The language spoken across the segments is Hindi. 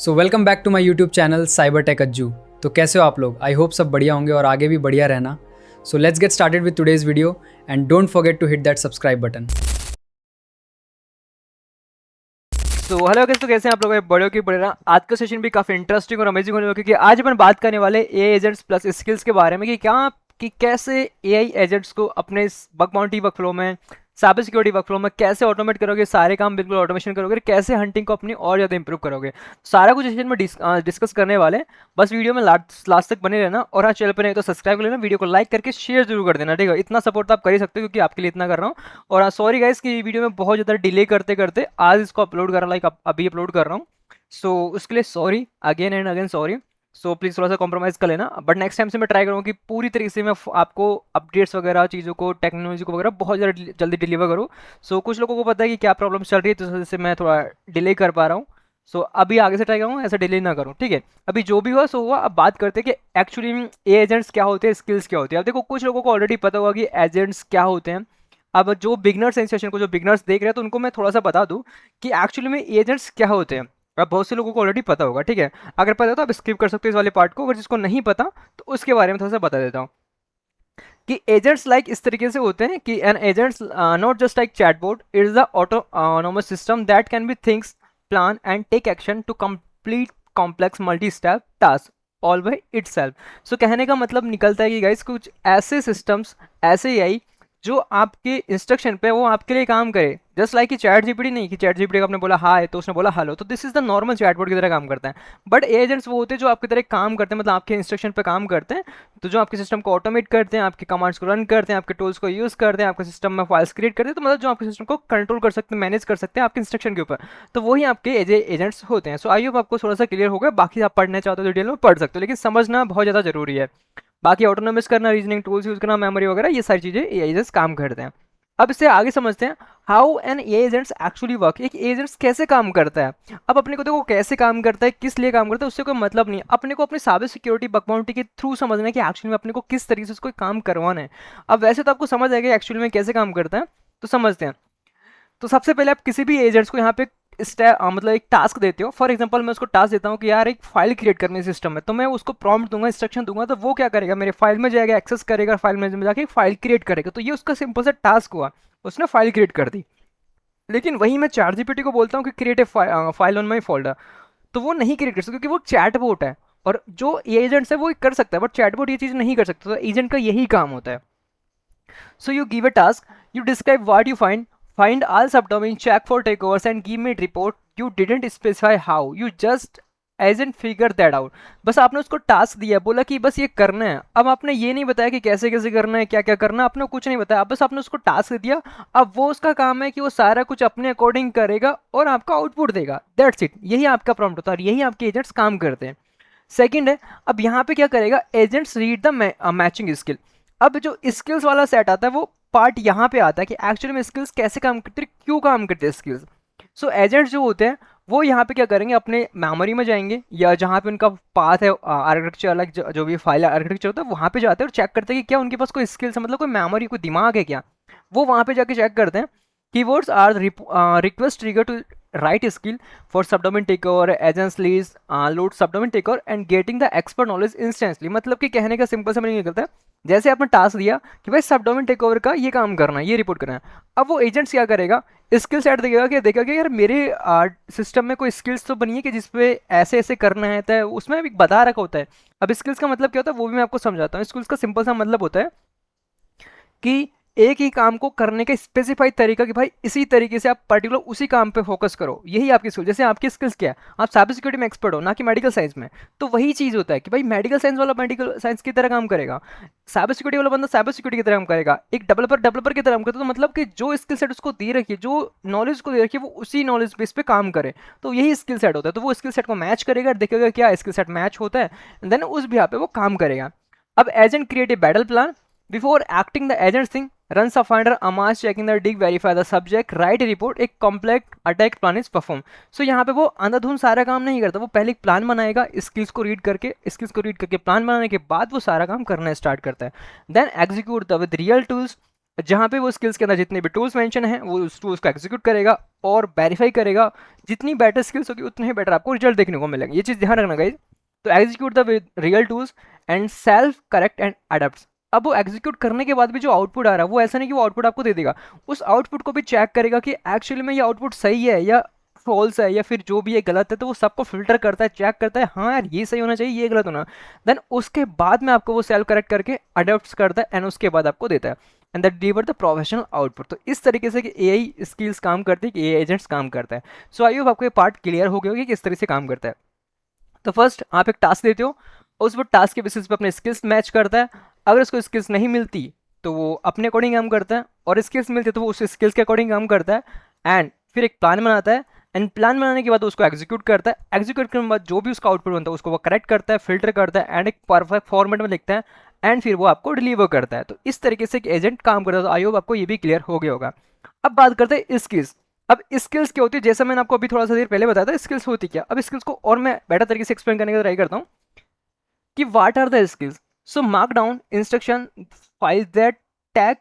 So welcome back to my YouTube channel cyber tech Ajju. तो कैसे हो आप लोग? आई होप सब बढ़िया होंगे और आगे भी बढ़िया रहना। So let's get started with today's video and don't forget to hit that subscribe button. तो हेलो गाइस, तो कैसे हैं आप लोग? बड़े हो कि बड़े रहा। आज का सेशन भी काफी इंटरेस्टिंग और अमेजिंग होने वाला है, क्योंकि आज अपन बात करने वाले एआई एजेंट्स प्लस स्किल्स के बारे में कि कैसे एआई एजेंट्स को अपने बग बाउंटी वर्कफ्लो में, साइबर सिक्योरिटी वर्कफ्लो में कैसे ऑटोमेट करोगे, सारे काम बिल्कुल ऑटोमेशन करोगे, कैसे हंटिंग को अपनी और ज़्यादा इंप्रूव करोगे। सारा कुछ सेशन में डिस्कस करने वाले हैं। बस वीडियो में लास्ट तक बने रहना, और हाँ, चैनल पर नहीं तो सब्सक्राइब कर लेना, वीडियो को लाइक करके शेयर जरूर कर देना, ठीक है? इतना सपोर्ट तो आप कर ही सकते हो, क्योंकि आपके लिए इतना कर रहा हूँ। और सॉरी गाइस कि वीडियो में बहुत ज़्यादा डिले करते करते आज इसको अपलोड कर रहा हूँ, लाइक अभी अपलोड कर रहा हूँ। सो उसके लिए sorry, again and again sorry. So please थोड़ा सा कॉम्प्रोमाइज़ कर लेना, बट नेक्स्ट टाइम से मैं ट्राई करूँगा कि पूरी तरीके से मैं आपको अपडेट्स वगैरह, चीज़ों को, टेक्नोलॉजी को वगैरह बहुत ज़्यादा जल्दी डिलीवर करूँ। सो कुछ लोगों को पता है कि क्या प्रॉब्लम चल रही है, तो इस वजह से मैं थोड़ा डिले कर पा रहा हूँ। सो अभी आगे से ट्राई करूँगा ऐसा डिले ना करूँ, ठीक है? अभी जो भी हुआ सो हुआ। अब बात करते हैं कि एक्चुअली ये एजेंट्स क्या होते हैं, स्किल्स क्या होती है। अब देखो, कुछ लोगों को ऑलरेडी पता होगा कि एजेंट्स क्या होते हैं। अब जो बिगनर्स हैं, सेशन को जो बिगनर्स देख रहे हैं, तो उनको मैं थोड़ा सा बता दूं कि एक्चुअली में एजेंट्स क्या होते हैं। अब बहुत से लोगों को ऑलरेडी पता होगा, ठीक है? अगर पता हो तो आप स्किप कर सकते हो इस वाले पार्ट को, अगर जिसको नहीं पता तो उसके बारे में थोड़ा सा बता देता हूँ कि एजेंट्स लाइक इस तरीके से होते हैं कि an agents not just like chatbot, it is the autonomous system that can be thinks, plan and take action to complete complex multi step task all by itself. So कहने का मतलब निकलता है कि गाइस, कुछ ऐसे सिस्टम्स, ऐसे एआई जो आपके इंस्ट्रक्शन पे वो आपके लिए काम करे, जस्ट लाइक कि चैट जीपीटी नहीं, कि चैट जीपीटी को आपने बोला हाय तो उसने बोला हेलो, तो this is the normal chatbot की तरह काम करता है। बट एजेंट्स वो होते हैं जो आपकी तरह काम करते हैं, मतलब आपके इंस्ट्रक्शन पे काम करते हैं। तो जो आपके सिस्टम को ऑटोमेट करते हैं, आपके कमांड्स को रन करते हैं, आपके टूल्स को यूज़ करते हैं, आपके सिस्टम में फाइल्स क्रिएट करते हैं, तो मतलब जो आपके सिस्टम को कंट्रोल कर सकते हैं, मैनेज कर सकते हैं आपके इंस्ट्रक्शन के ऊपर, तो वही आपके एजेंट्स होते हैं। सो आई होप आपको थोड़ा सा क्लियर हो गया। बाकी आप पढ़ना चाहते हो डिटेल में पढ़ सकते हो, लेकिन समझना बहुत ज़्यादा जरूरी है। बाकी ऑटोनोमस करना, रीजनिंग टूल्स यूज़ करना, मेमोरी वगैरह, ये सारी चीज़ें एजेंट्स काम करते हैं। अब इससे आगे समझते हैं how an agents actually work, एक एजेंट्स कैसे काम करता है। अब अपने को देखो कैसे काम करता है, किस लिए काम करता है, उससे कोई मतलब नहीं है। अपने को अपनी साइबर सिक्योरिटी बग बाउंटी के थ्रू समझना है कि एक्चुअली में अपने को किस तरीके से उसको काम करवाना है। अब वैसे तो आपको समझ आएगा एक्चुअली में कैसे काम करता है, तो समझते हैं। तो सबसे पहले आप किसी भी एजेंट्स को यहाँ पे मतलब एक टास्क देते हो। फॉर एग्जांपल मैं उसको टास्क देता हूँ कि यार एक फाइल क्रिएट करनी है सिस्टम में, तो मैं उसको प्रॉम्प्ट दूंगा, इंस्ट्रक्शन दूंगा, तो वो क्या करेगा, मेरे फाइल में जाएगा, एक्सेस करेगा, फाइल में जाके फाइल क्रिएट करेगा। तो ये उसका सिंपल सा टास्क हुआ, उसने फाइल क्रिएट कर दी। लेकिन वही मैं चैट जीपीटी को बोलता हूँ कि create a file on my folder, तो वो नहीं क्रिएट कर सकता, क्योंकि वो चैट बोट है। और जो एजेंट्स है वो कर सकता है, बट चैटबॉट ये चीज़ नहीं कर सकता। तो एजेंट का यही काम होता है। So you give a task, you describe what you find all subdomain, check for takeovers and give me a report. You didn't specify how, you just agent figure that out. बस आपने उसको टास्क दिया, बोला कि बस ये करना है। अब आपने ये नहीं बताया कि कैसे कैसे करना है, क्या क्या करना है, आपने कुछ नहीं बताया। अब बस आपने उसको टास्क दिया। अब वो उसका काम है कि वो सारा कुछ अपने अकॉर्डिंग करेगा और आपका आउटपुट देगा। दैट्स इट, यही आपका प्रॉम्प्ट होता है और यही आपके एजेंट्स काम करते हैं। सेकंड है, अब यहाँ पे क्या करेगा, agents read the matching skill. अब जो स्किल्स वाला सेट आता है वो पार्ट यहाँ पे आता है कि एक्चुअली में स्किल्स कैसे काम करते हैं, क्यों काम करते हैं स्किल्स। सो एजेंट्स जो होते हैं वो यहाँ पे क्या करेंगे, अपने मेमोरी में जाएंगे या जहाँ पे उनका पाथ है आर्किटेक्चर, अलग जो भी फाइल आर्किटेक्चर होता है, वहाँ पे जाते हैं और चेक करते हैं कि क्या उनके पास कोई स्किल्स है, मतलब कोई मेमोरी, कोई दिमाग है क्या। वो वहाँ पे जाके चेक करते हैं। Keywords are request trigger to write skill for subdomain takeover, agents lease load subdomain takeover and getting the expert knowledge instantly. मतलब कि कहने का सिंपल सा मीनिंग निकलता है, जैसे आपने टास्क दिया कि भाई सबडोमेन टेकओवर का ये काम करना है, ये रिपोर्ट करना है। अब वो एजेंट्स क्या करेगा, स्किल सेट देखेगा कि देखा कि यार मेरे सिस्टम में कोई स्किल्स तो बनी है कि जिसपे ऐसे ऐसे करना है, तो उसमें भी बता रखा होता है। अब स्किल्स का मतलब क्या होता है वो भी मैं आपको समझाता हूँ। स्किल्स का सिंपल सा मतलब होता है कि एक ही काम को करने का स्पेसिफाइड तरीका, कि भाई इसी तरीके से आप पर्टिकुलर उसी काम पे फोकस करो, यही आपकी स्किल। जैसे आपकी स्किल्स क्या है, आप साइबर सिक्योरिटी में एक्सपर्ट हो, ना कि मेडिकल साइंस में, तो वही चीज़ होता है कि भाई मेडिकल साइंस वाला मेडिकल साइंस की तरह काम करेगा, साइबर सिक्योरिटी वाला बंदा साइबर सिक्योरिटी की तरह काम करेगा, एक डेवलपर डेवलपर की तरह काम करता है। तो मतलब कि जो स्किल सेट उसको दे रखी है, जो नॉलेज को दे रखी है, वो उसी नॉलेज बेस पे काम करे, तो यही स्किल सेट होता है। तो वो स्किल सेट को मैच करेगा, देखेगा क्या स्किल सेट मैच होता है, देन उस भी पे वो काम करेगा। अब agent create a battle plan before acting, the agent thing runs a finder, Amas checking the dig, verify the subject, write a report, एक complex attack plan is perform। So यहाँ पे वो अंधाधुंध सारा काम नहीं करता, वो पहले एक प्लान बनाएगा, स्किल्स को रीड करके प्लान बनाने के बाद वो सारा काम करना स्टार्ट करता है। Then execute the with real tools, जहाँ पे वो स्किल्स के अंदर जितने भी टूल्स मेंशन हैं वो उस टूल्स को एग्जीक्यूट करेगा और वेरीफाई करेगा। जितनी बेटर स्किल्स होगी उतने ही बेटर आपको रिजल्ट देखने को मिलेंगे, ये चीज़ ध्यान रखना गाइज। तो execute the real tools and self correct and adopt. अब वो एग्जीक्यूट करने के बाद भी जो आउटपुट आ रहा है वो ऐसा नहीं कि वो आउटपुट आपको दे देगा, उस आउटपुट को भी चेक करेगा कि एक्चुअली में ये आउटपुट सही है या फॉल्स है या फिर जो भी है गलत है। तो वो सबको फिल्टर करता है, चेक करता है, हाँ यार ये सही होना चाहिए, ये गलत होना। देन उसके बाद में आपको वो सेल्फ करेक्ट करके अडॉप्ट करता है एंड उसके बाद आपको देता है and that deliver the professional output. तो इस तरीके से कि एआई स्किल्स काम करती है, कि एआई एजेंट्स काम करता है। सो आई होप आपको ये पार्ट क्लियर हो गया होगा कि किस तरह से काम करता है। तो फर्स्ट आप एक टास्क देते हो, उस वो टास्क के बेसिस पे अपने स्किल्स मैच करता है। अगर उसको स्किल्स नहीं मिलती तो वो अपने अकॉर्डिंग काम करता है, और स्किल्स मिलती है तो वो उस स्किल्स के अकॉर्डिंग काम करता है एंड फिर एक प्लान बनाता है एंड प्लान बनाने के बाद उसको एग्जीक्यूट करता है। एग्जीक्यूट करने के बाद जो भी उसका आउटपुट बनता है उसको वो करेक्ट करता है, फिल्टर करता है एंड एक परफेक्ट फॉर्मेट में लिखता है एंड फिर वो आपको डिलीवर करता है। तो इस तरीके से एक एजेंट काम करता है। तो आई होप आपको ये भी क्लियर हो गया होगा। अब बात करते हैं स्किल्स। अब स्किल्स क्या होती है, जैसा मैंने आपको अभी थोड़ा सा देर पहले बताया था स्किल्स होती क्या। अब स्किल्स को और मैं बेटर तरीके से एक्सप्लेन करने का ट्राई करता हूँ कि what are the skills. So markdown instruction, file that tag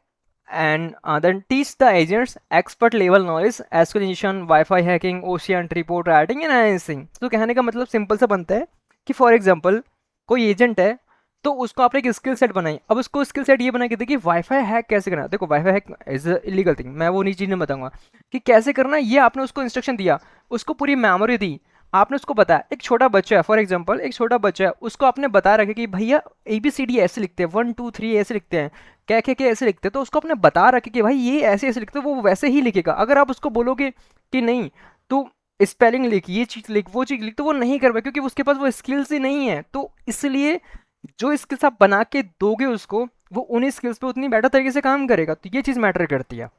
and then teach the agents expert level knowledge, escalation, wifi hacking, ocean report writing and analysing. तो कहने का मतलब सिंपल सा बनता है कि फॉर एग्जांपल कोई एजेंट है तो उसको आपने एक स्किल सेट बनाई। अब उसको स्किल सेट ये बना के देखिए वाईफाई हैक कैसे करना है। देखो wifi hack is illegal thing, मैं वो नहीं चीज़ नहीं बताऊंगा कि कैसे करना है। ये आपने उसको इंस्ट्रक्शन दिया, उसको पूरी मेमोरी दी, आपने उसको बताया। एक छोटा बच्चा है, फॉर एग्जांपल एक छोटा बच्चा है, उसको आपने बता रखा कि भैया ABCD ऐसे लिखते हैं, 1 2 3 ऐसे लिखते हैं, क्या ऐसे लिखते हैं। तो उसको आपने बता रखा कि भाई ये ऐसे ऐसे लिखते हैं, वो वैसे ही लिखेगा। अगर आप उसको बोलोगे कि नहीं तो स्पेलिंग लिख, ये चीज़ लिख, वो चीज़ लिख, तो वो नहीं कर पाए क्योंकि उसके पास वो स्किल्स ही नहीं है। तो इसलिए जो स्किल्स आप बना के दोगे उसको, वो उन्हीं स्किल्स पे उतनी बेटर तरीके से काम करेगा। तो ये चीज़ मैटर करती है।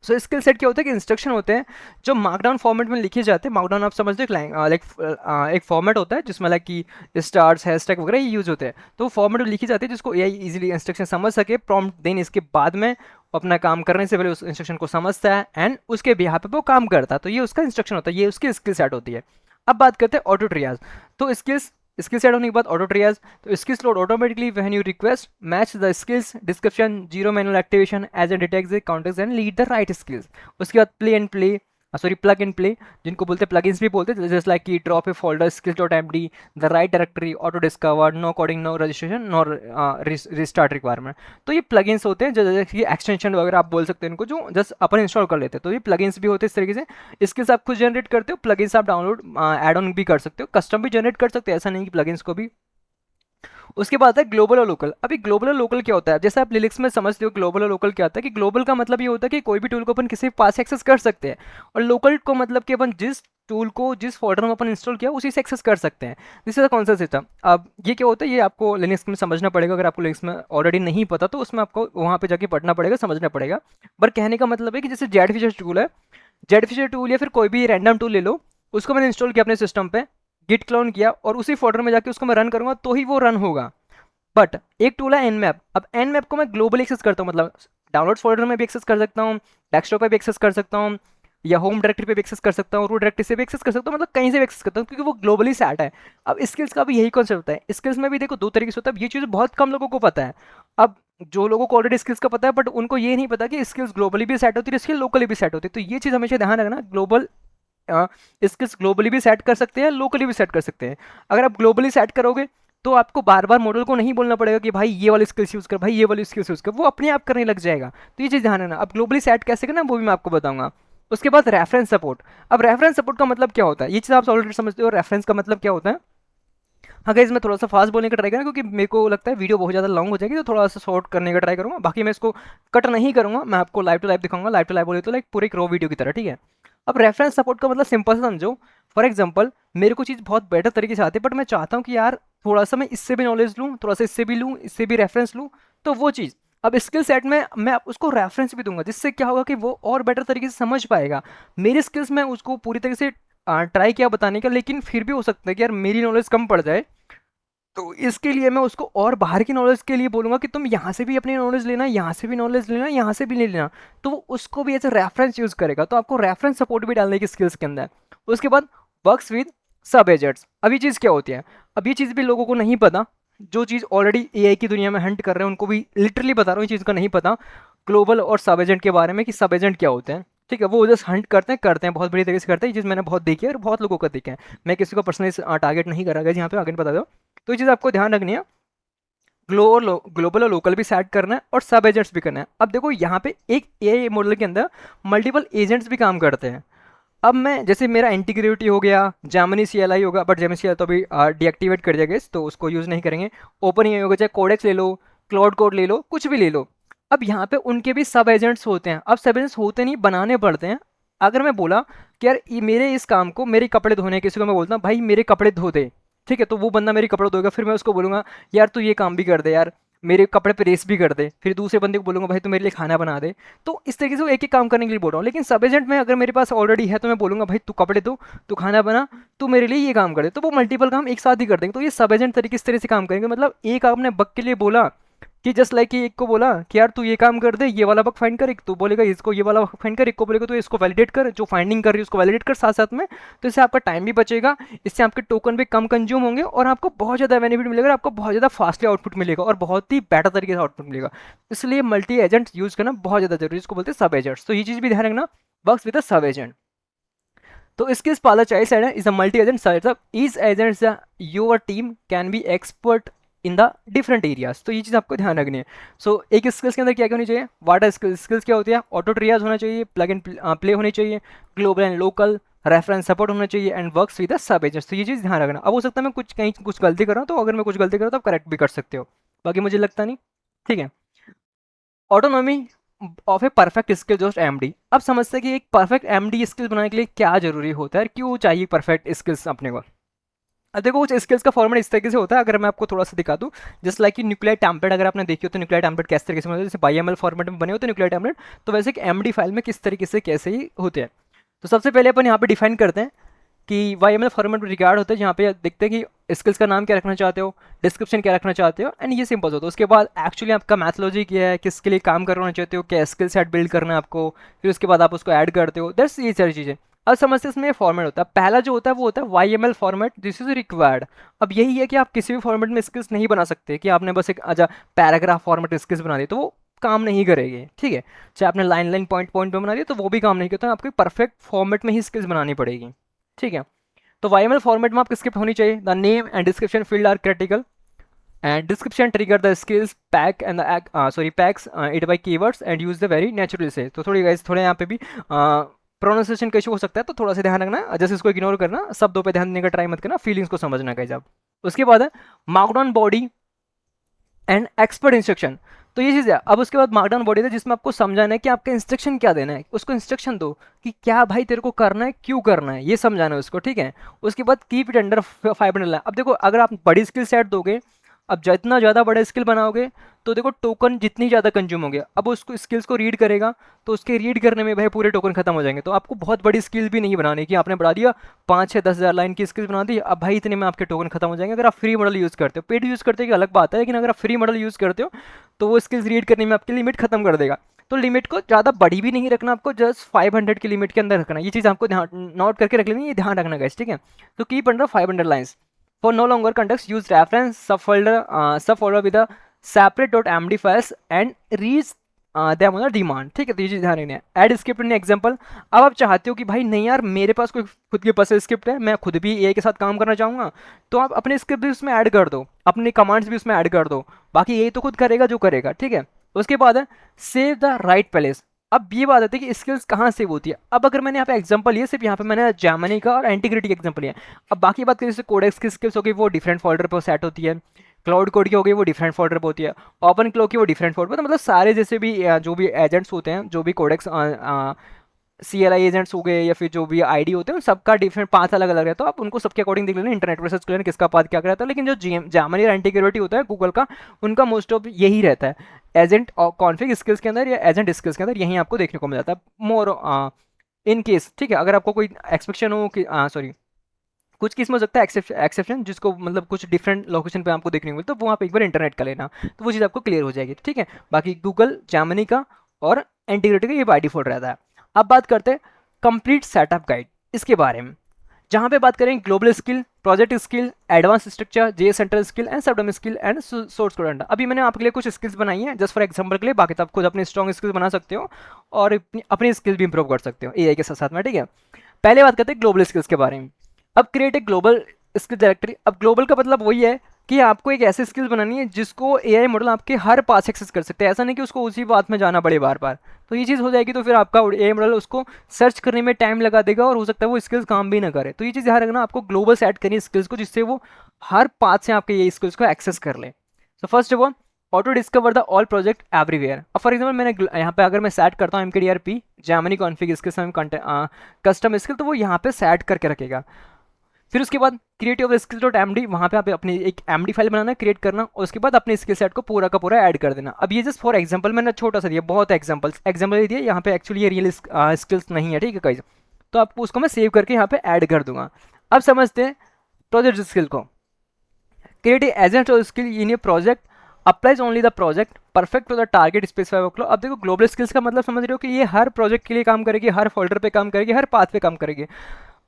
सो स्किल सेट क्या होता है कि इंस्ट्रक्शन होते हैं जो मार्कडाउन फॉर्मेट में लिखे जाते हैं। मार्कडाउन आप समझते हो लाइक एक फॉर्मेट होता है जिसमें लाइक कि स्टार्स, हैशटैग वगैरह ये यूज होते हैं। तो वो फॉर्मेट में लिखी जाती है जिसको एआई इजीली इंस्ट्रक्शन समझ सके प्रॉम्प्ट देन इसके बाद में अपना काम करने से पहले उस इंस्ट्रक्शन को समझता है एंड उसके बिहाफ पे वो काम करता है। तो ये उसका इंस्ट्रक्शन होता है, ये उसकी स्किल सेट होती है। अब बात करते हैं ऑटो ट्रियाज। तो स्किल सेट होने के बाद ऑटो ट्रियाज। तो skills load automatically when you request match the skills description, zero manual activation as a detect the context and lead the right skills. उसके बाद प्लग एंड प्ले, जिनको बोलते हैं प्लगइन्स भी बोलते हैं, जस्ट लाइक कि drop a folder skills.md, the right directory, auto discover, no coding, no registration, no restart requirement. तो ये प्लगइन्स होते हैं जैसे कि एक्सटेंशन वगैरह आप बोल सकते हैं इनको, जो जस्ट अपन इंस्टॉल कर लेते हैं। तो ये प्लगइन्स भी होते हैं इस तरीके से। स्किल्स आप खुद जनरेट करते हो, प्लगइन्स आप डाउनलोड ऐड ऑन भी कर सकते हो, कस्टम भी जनरेट कर सकते हो, ऐसा नहीं कि प्लगइन्स को भी। उसके बाद है ग्लोबल और लोकल। अभी ग्लोबल और लोकल क्या होता है, जैसे आप लिरिक्स में समझते हो ग्लोबल और लोकल क्या होता है कि ग्लोबल का मतलब ये होता है कि कोई भी टूल को अपन किसी पास एक्सेस कर सकते हैं, और लोकल को मतलब कि अपन जिस टूल को जिस फोल्डर में अपन इंस्टॉल किया उसी से एक्सेस कर सकते हैं। This is a concept system. अब ये क्या होता है, ये आपको लिनक्स में समझना पड़ेगा। अगर आपको लिनक्स में ऑलरेडी नहीं पता तो उसमें आपको वहाँ पे जाके पढ़ना पड़ेगा, समझना पड़ेगा। पर कहने का मतलब है कि जैसे जेड फीचर टूल है, जेड फीचर टूल या फिर कोई भी रैंडम टूल ले लो, उसको मैंने इंस्टॉल किया अपने सिस्टम पे, गिट क्लोन किया और उसी फोल्डर में जाके उसको मैं रन करूँगा तो ही वो रन होगा। बट एक टूल है एनमैप। अब एनमैप को मैं ग्लोबली एक्सेस करता हूँ, मतलब डाउनलोड फोल्डर में भी एक्सेस कर सकता हूँ, डेस्कटॉप पे भी एक्सेस कर सकता हूँ, या होम डायरेक्टरी पे भी एक्सेस कर सकता हूँ, रूट डायरेक्टरी से भी एक्सेस कर सकता हूँ, मतलब कहीं से भी एक्सेस करता हूँ क्योंकि वो ग्लोबली सेट है। अब स्किल्स का भी यही कॉन्सेप्ट है। स्किल्स में भी देखो दो तरीके से होता है, ये चीज़ बहुत कम लोगों को पता है। अब जो लोगों को ऑलरेडी स्किल्स का पता है बट उनको ये नहीं पता कि स्किल्स ग्लोबली भी सेट होती है, स्किल लोकली भी सेट होती है। तो ये चीज़ हमेशा ध्यान रखना, ग्लोबल स्किल्स ग्लोबली भी सेट कर सकते हैं, लोकली भी सेट कर सकते हैं। अगर आप ग्लोबली सेट करोगे तो आपको बार बार मॉडल को नहीं बोलना पड़ेगा कि भाई ये वाली स्किल्स यूज़ कर, भाई ये वाली स्किल्स यूज़ कर, वो अपने आप करने लग जाएगा। तो ये चीज़ ध्यान रखना। अब ग्लोबली सेट कैसे करना वो भी मैं आपको बताऊंगा। उसके बाद रेफरेंस सपोर्ट। अब रेफरेंस सपोर्ट का मतलब क्या होता है, ये चीज़ आप ऑलरेडी समझते हो। रेफरेंस का मतलब क्या होता है। हाँ गाइस, मैं थोड़ा सा फास्ट बोलने का ट्राई करूँगा क्योंकि मेरे को लगता है वीडियो बहुत ज़्यादा लॉन्ग हो जाएगी, तो थोड़ा सा शॉर्ट करने का ट्राई करूँगा। बाकी मैं इसको कट नहीं करूँगा, मैं आपको लाइव टू लाइव दिखाऊंगा। लाइव टू लाइव बोले तो लाइक पूरे एक रो वीडियो की तरह, ठीक है। अब रेफरेंस सपोर्ट का मतलब सिंपल से समझो। फॉर एग्जाम्पल मेरे को चीज़ बहुत बेटर तरीके से आती है बट मैं चाहता हूँ कि यार थोड़ा सा मैं इससे भी नॉलेज लूँ, थोड़ा सा इससे भी लूँ, इससे भी रेफरेंस लूँ। तो वो चीज़ अब स्किल सेट में मैं उसको रेफरेंस भी दूंगा, जिससे क्या होगा कि वो और बेटर तरीके से समझ पाएगा मेरी स्किल्स में। उसको पूरी तरीके से ट्राई किया बताने का, लेकिन फिर भी हो सकता है कि यार मेरी नॉलेज कम पड़ जाए। तो इसके लिए मैं उसको और बाहर की नॉलेज के लिए बोलूँगा कि तुम यहाँ से भी अपनी नॉलेज लेना, यहाँ से भी नॉलेज लेना, यहाँ से भी ले लेना। तो वो उसको भी एज ए रेफरेंस यूज़ करेगा। तो आपको रेफरेंस सपोर्ट भी डालने की स्किल्स के अंदर। उसके बाद वर्क्स विद सब एजेंट्स। अब ये चीज़ क्या होती है, अब ये चीज़ भी लोगों को नहीं पता। जो चीज़ ऑलरेडी एआई की दुनिया में हंट कर रहे हैं उनको भी लिटरली बता रहा हूँ, ये चीज़ का नहीं पता। ग्लोबल और सब एजेंट के बारे में कि सब एजेंट क्या होते हैं। ठीक है, वो जस्ट हंट करते हैं बहुत बड़ी तरीके से करते हैं। ये चीज़ मैंने बहुत देखी है और बहुत लोगों को देखा है। मैं किसी को पर्सनली टारगेट नहीं करा गया यहाँ पे, आगे बता दो। तो ये चीज़ आपको ध्यान रखनी है। ग्लोबल और लोकल भी सेट करना है और सब एजेंट्स भी करना है। अब देखो यहाँ पे एक एआई मॉडल के अंदर मल्टीपल एजेंट्स भी काम करते हैं। अब मैं जैसे मेरा एंटीग्रेविटी हो गया, जामनी CLI होगा, बट जामनी CLI तो अभी डीएक्टिवेट कर दिया गया, तो उसको यूज़ नहीं करेंगे। ओपन एआई होगा, चाहे कोडेक्स ले लो, क्लाउड कोड ले लो, कुछ भी ले लो। अब यहाँ पे उनके भी सब एजेंट्स होते हैं। अब सब एजेंट्स होते नहीं, बनाने पड़ते हैं। अगर मैं बोला कि यार मेरे इस काम को, मेरे कपड़े धोने, किसी को मैं बोलता हूँ भाई मेरे कपड़े धो दे, ठीक है, तो वो बंदा मेरे कपड़े धोएगा। फिर मैं उसको बोलूँगा यार तू ये काम भी कर दे, यार मेरे कपड़े प्रेस भी कर दे। फिर दूसरे बंदे को बोलूँगा भाई तू मेरे लिए खाना बना दे। तो इस तरीके से वो एक एक काम करने के लिए बोल रहा हूँ। लेकिन सब एजेंट में अगर मेरे पास ऑलरेडी है तो मैं बोलूँगा भाई तू कपड़े धो, तू खाना बना, तू मेरे लिए ये काम कर दे। तो वो मल्टीपल काम एक साथ ही कर देंगे। तो ये सब एजेंट तरीके इस तरह से काम करेंगे। मतलब एक आपने बग के लिए बोला कि जस्ट लाइक कि एक को बोला कि यार तू ये काम कर दे, ये वाला बग फाइंड कर, एक तो बोलेगा इसको ये वाला बग फाइंड कर, एक को बोलेगा तो इसको वैलिडेट कर, जो फाइंडिंग कर रही है उसको वैलिडेट कर साथ साथ में। तो इससे आपका टाइम भी बचेगा, इससे आपके टोकन भी कम कंज्यूम होंगे और आपको बहुत ज़्यादा बेनिफिट मिलेगा, आपको बहुत ज़्यादा फास्टली आउटपुट मिलेगा और बहुत ही बेटर तरीके से आउटपुट मिलेगा। इसलिए मल्टी एजेंट यूज़ करना बहुत ज़्यादा जरूरी है, इसको बोलते हैं सब एजेंट्स। तो ये चीज़ भी ध्यान रखना, वर्क्स विद अ सब एजेंट। तो इसके पाला चाइल्ड साइड है is a multi agent setup. Each agents your team can be expert in the different areas. तो ये चीज़ आपको ध्यान रखनी है। सो एक स्किल्स के अंदर क्या क्या होनी चाहिए, वाटर स्किल्स क्या होती है, ऑटो ट्रियाज होना चाहिए, प्लग एंड प्ले होनी चाहिए, global and local, reference support होना चाहिए and works with the sub agents. तो ये चीज़ ध्यान रखना। अब हो सकता है मैं कहीं कुछ गलती कर रहा हूँ, तो अगर मैं कुछ गलती कर रहा हूँ तो आप करेक्ट भी कर सकते हो, बाकी मुझे लगता नहीं। ठीक है, autonomy of a perfect skill जो एमडी। अब समझते हैं कि एक परफेक्ट एमडी स्किल बनाने के लिए क्या जरूरी होता है, क्यों चाहिए परफेक्ट स्किल्स अपने को। अब देखो कुछ स्किल्स का फॉर्मेट इस तरीके से होता है, अगर मैं आपको थोड़ा सा दिखा दूं। जस्ट लाइक कि न्यूक्लियर टेम्पलेट अगर आपने देखी हो तो न्यूक्लियर टेम्पलेट किस तरीके से बनते हैं, जैसे YML फॉर्मेट में बने होते हैं न्यूक्लियर टेम्पलेट, तो वैसे एक एमडी फाइल में किस तरीके से कैसे ही होते हैं। तो सबसे पहले अपन यहाँ पे डिफाइन करते हैं कि YML फॉर्मेट में रिगार्ड होता है, जहाँ पे देखते हैं कि स्किल्स का नाम क्या रखना चाहते हो, डिस्क्रिप्शन क्या रखना चाहते हो, एंड ये सिंपल होता है। उसके बाद एक्चुअली आपका मैथोलॉजी क्या है, किसके लिए काम करना चाहते हो, क्या स्किल सेट बिल्ड करना है आपको, फिर उसके बाद आप उसको ऐड करते हो। दैट्स ये सारी चीज़ें। अब समझते हैं इसमें फॉर्मेट होता है। पहला जो होता है वो होता है YML format, this is required. अब यही है कि आप किसी भी फॉर्मेट में स्किल्स नहीं बना सकते कि आपने बस एक पैराग्राफ फॉर्मेट स्किल्स बना दी तो वो काम नहीं करेगी। ठीक है, चाहे आपने लाइन पॉइंट पॉइंट पे बना दिया तो वो भी काम नहीं करता, आपको परफेक्ट फॉर्मेट में ही स्किल्स बनानी पड़ेगी। ठीक है, तो YML फॉर्मेट में आपकी स्क्रिप्ट होनी चाहिए। The name and description field are critical and description trigger the skills pack and the packs it by keywords and use the very naturally से। तो थोड़ी गाइस थोड़े यहाँ पे भी प्रोनाउंसिएशन का इशू हो सकता है, तो थोड़ा सा ध्यान रखना, जैसे इसको इग्नोर करना, शब्दों पे ध्यान देने का ट्राई मत करना, फीलिंग्स को समझना गाइस आप। उसके बाद है markdown body and expert instruction. तो ये चीज़ है। अब उसके बाद मार्कडाउन बॉडी है जिसमें आपको समझाना है कि आपका इंस्ट्रक्शन क्या देना है, उसको इंस्ट्रक्शन दो कि क्या भाई तेरे को करना है, क्यों करना है, ये समझाना है उसको। ठीक है, उसके बाद कीप इट अंडर 500 लाइन। अब देखो अगर आप बड़ी स्किल सेट दोगे, अब जितना ज़्यादा बड़ा स्किल बनाओगे तो देखो टोकन जितनी ज़्यादा कंज्यूम होंगे। अब उसको स्किल्स को रीड करेगा तो उसके रीड करने में भाई पूरे टोकन खत्म हो जाएंगे। तो आपको बहुत बड़ी स्किल भी नहीं बनानी कि आपने बढ़ा दिया 5-6-10 हज़ार लाइन की स्किल्स बना दी, अब भाई इतने में आपके टोकन खत्म हो जाएंगे। अगर आप फ्री मॉडल यूज़ करते हो, पेड यूज़ करते हो कि अलग बात है, लेकिन अगर आप फ्री मॉडल यूज़ करते हो तो वो स्किल्स रीड करने में आपकी लिमिट खत्म कर देगा। तो लिमिट को ज़्यादा बड़ी भी नहीं रखना, आपको जस्ट 500 की लिमिट के अंदर रखना। ये चीज़ आपको ध्यान नोट करके रख लेनी, ये ध्यान रखना गाइस। ठीक है, तो keep under 500 lines. For no longer context, use reference subfolder with a separate .md files and read them on a demand। ठीक है, तो ये चीज़ ध्यान रखनी है। Add script in example. अब आप चाहते हो कि भाई नहीं यार मेरे पास कोई खुद के पास स्क्रिप्ट है, मैं खुद भी एआई के साथ काम करना चाहूँगा, तो आप अपने स्क्रिप्ट भी उसमें ऐड कर दो, अपने कमांड्स भी उसमें ऐड कर दो, बाकी यही तो खुद करेगा जो करेगा। ठीक है, उसके बाद है सेव द राइट प्लेस। अब ये बात आती है कि स्किल्स कहाँ सेव होती है। अब अगर मैंने यहाँ पे एग्जांपल लिया, सिर्फ यहाँ पे मैंने जामनी का और एंटीग्रिटी का एग्जांपल लिया। अब बाकी बात करें, जैसे कोडेक्स की स्किल्स हो गई वो डिफरेंट फोल्डर पर सेट होती है, क्लाउड कोड की हो गई वो डिफरेंट फोल्डर पर होती है, ओपन क्लो की वो डिफरेंट फोल्डर पर। तो मतलब सारे जैसे भी जो भी एजेंट्स होते हैं, जो भी कोडेक्स CLI एजेंट्स हो गए या फिर जो भी आईडी होते हैं, उन सबका डिफरेंट पाथ अलग अलग रहता है। तो आप उनको सबके अकॉर्डिंग देख लेना, इंटरनेट पर सर्च कर लेना किसका पाथ क्या रहता है। लेकिन जो जामनी और एंटीग्रिटी होता है गूगल का, उनका मोस्ट ऑफ यही रहता है, एजेंट और कॉन्फिग स्किल्स के अंदर या एजेंट स्किल्स के अंदर यही आपको देखने को मिल जाता है मोर इन केस। ठीक है, अगर आपको कोई एक्सपेक्शन हो कि सॉरी कुछ किस में हो सकता है एक्सेप्शन, जिसको मतलब कुछ डिफरेंट लोकेशन पे आपको देखने को मिलता है, तो वो आप एक बार इंटरनेट का लेना, तो वो चीज़ आपको क्लियर हो जाएगी। ठीक है, बाकी गूगल जामनी का और एंटीग्रिटी का ये बाय डिफॉल्ट रहता है। अब बात करते हैं कंप्लीट सेटअप गाइड इसके बारे में। जहाँ पे बात करें global skill, project skill, advance structure, J central skill and subdomain skill and source code data. अभी मैंने आपके लिए कुछ स्किल्स बनाई हैं जस्ट फॉर एग्जांपल के लिए, बाकी तो आप खुद अपनी स्ट्रॉन्ग स्किल्स बना सकते हो और अपनी स्किल भी इंप्रूव कर सकते हो एआई के साथ साथ में, ठीक है। पहले बात करते हैं ग्लोबल स्किल्स के बारे में। अब create a global skill directory. अब ग्लोबल का मतलब वही है कि आपको एक ऐसी स्किल्स बनानी है जिसको एआई मॉडल आपके हर पास एक्सेस कर सकते हैं, ऐसा नहीं कि उसको उसी बात में जाना पड़े बार बार। तो ये चीज़ हो जाएगी तो फिर आपका एआई मॉडल उसको सर्च करने में टाइम लगा देगा और हो सकता है वो स्किल्स काम भी ना करे। तो ये चीज़ ध्यान रखना, आपको ग्लोबल सेट करनी है स्किल्स को जिससे वो हर पाथ से आपके ये स्किल्स को एक्सेस कर ले। So first of all auto discover the all project everywhere. अब फॉर एग्जाम्पल मैंने यहाँ पे अगर मैं सेट करता हूँ MKDRP Germany config skills custom skill, तो वो यहाँ पे सेट करके रखेगा। फिर उसके बाद create your skill dot MD, वहाँ पे आप अपनी एक एमडी फाइल बनाना, क्रिएट करना और उसके बाद अपने स्किल सेट को पूरा का पूरा ऐड कर देना। अब ये जस्ट फॉर एग्जांपल मैंने छोटा सा दिया, बहुत एग्जांपल दिया, यहाँ पे एक्चुअली ये रियल स्किल्स नहीं है, ठीक है गाइस। तो आपको उसको मैं सेव करके यहाँ पे ऐड कर दूंगा। अब समझते हैं प्रोजेक्ट स्किल को। क्रिएट एजेंट और skill in a project applies only the project perfect to the target specified workflow. अब देखो ग्लोबल स्किल्स का मतलब समझ रहे हो कि ये हर प्रोजेक्ट के लिए काम करेगी, हर फोल्डर पे काम करेगी, हर पाथ पे काम करेगी।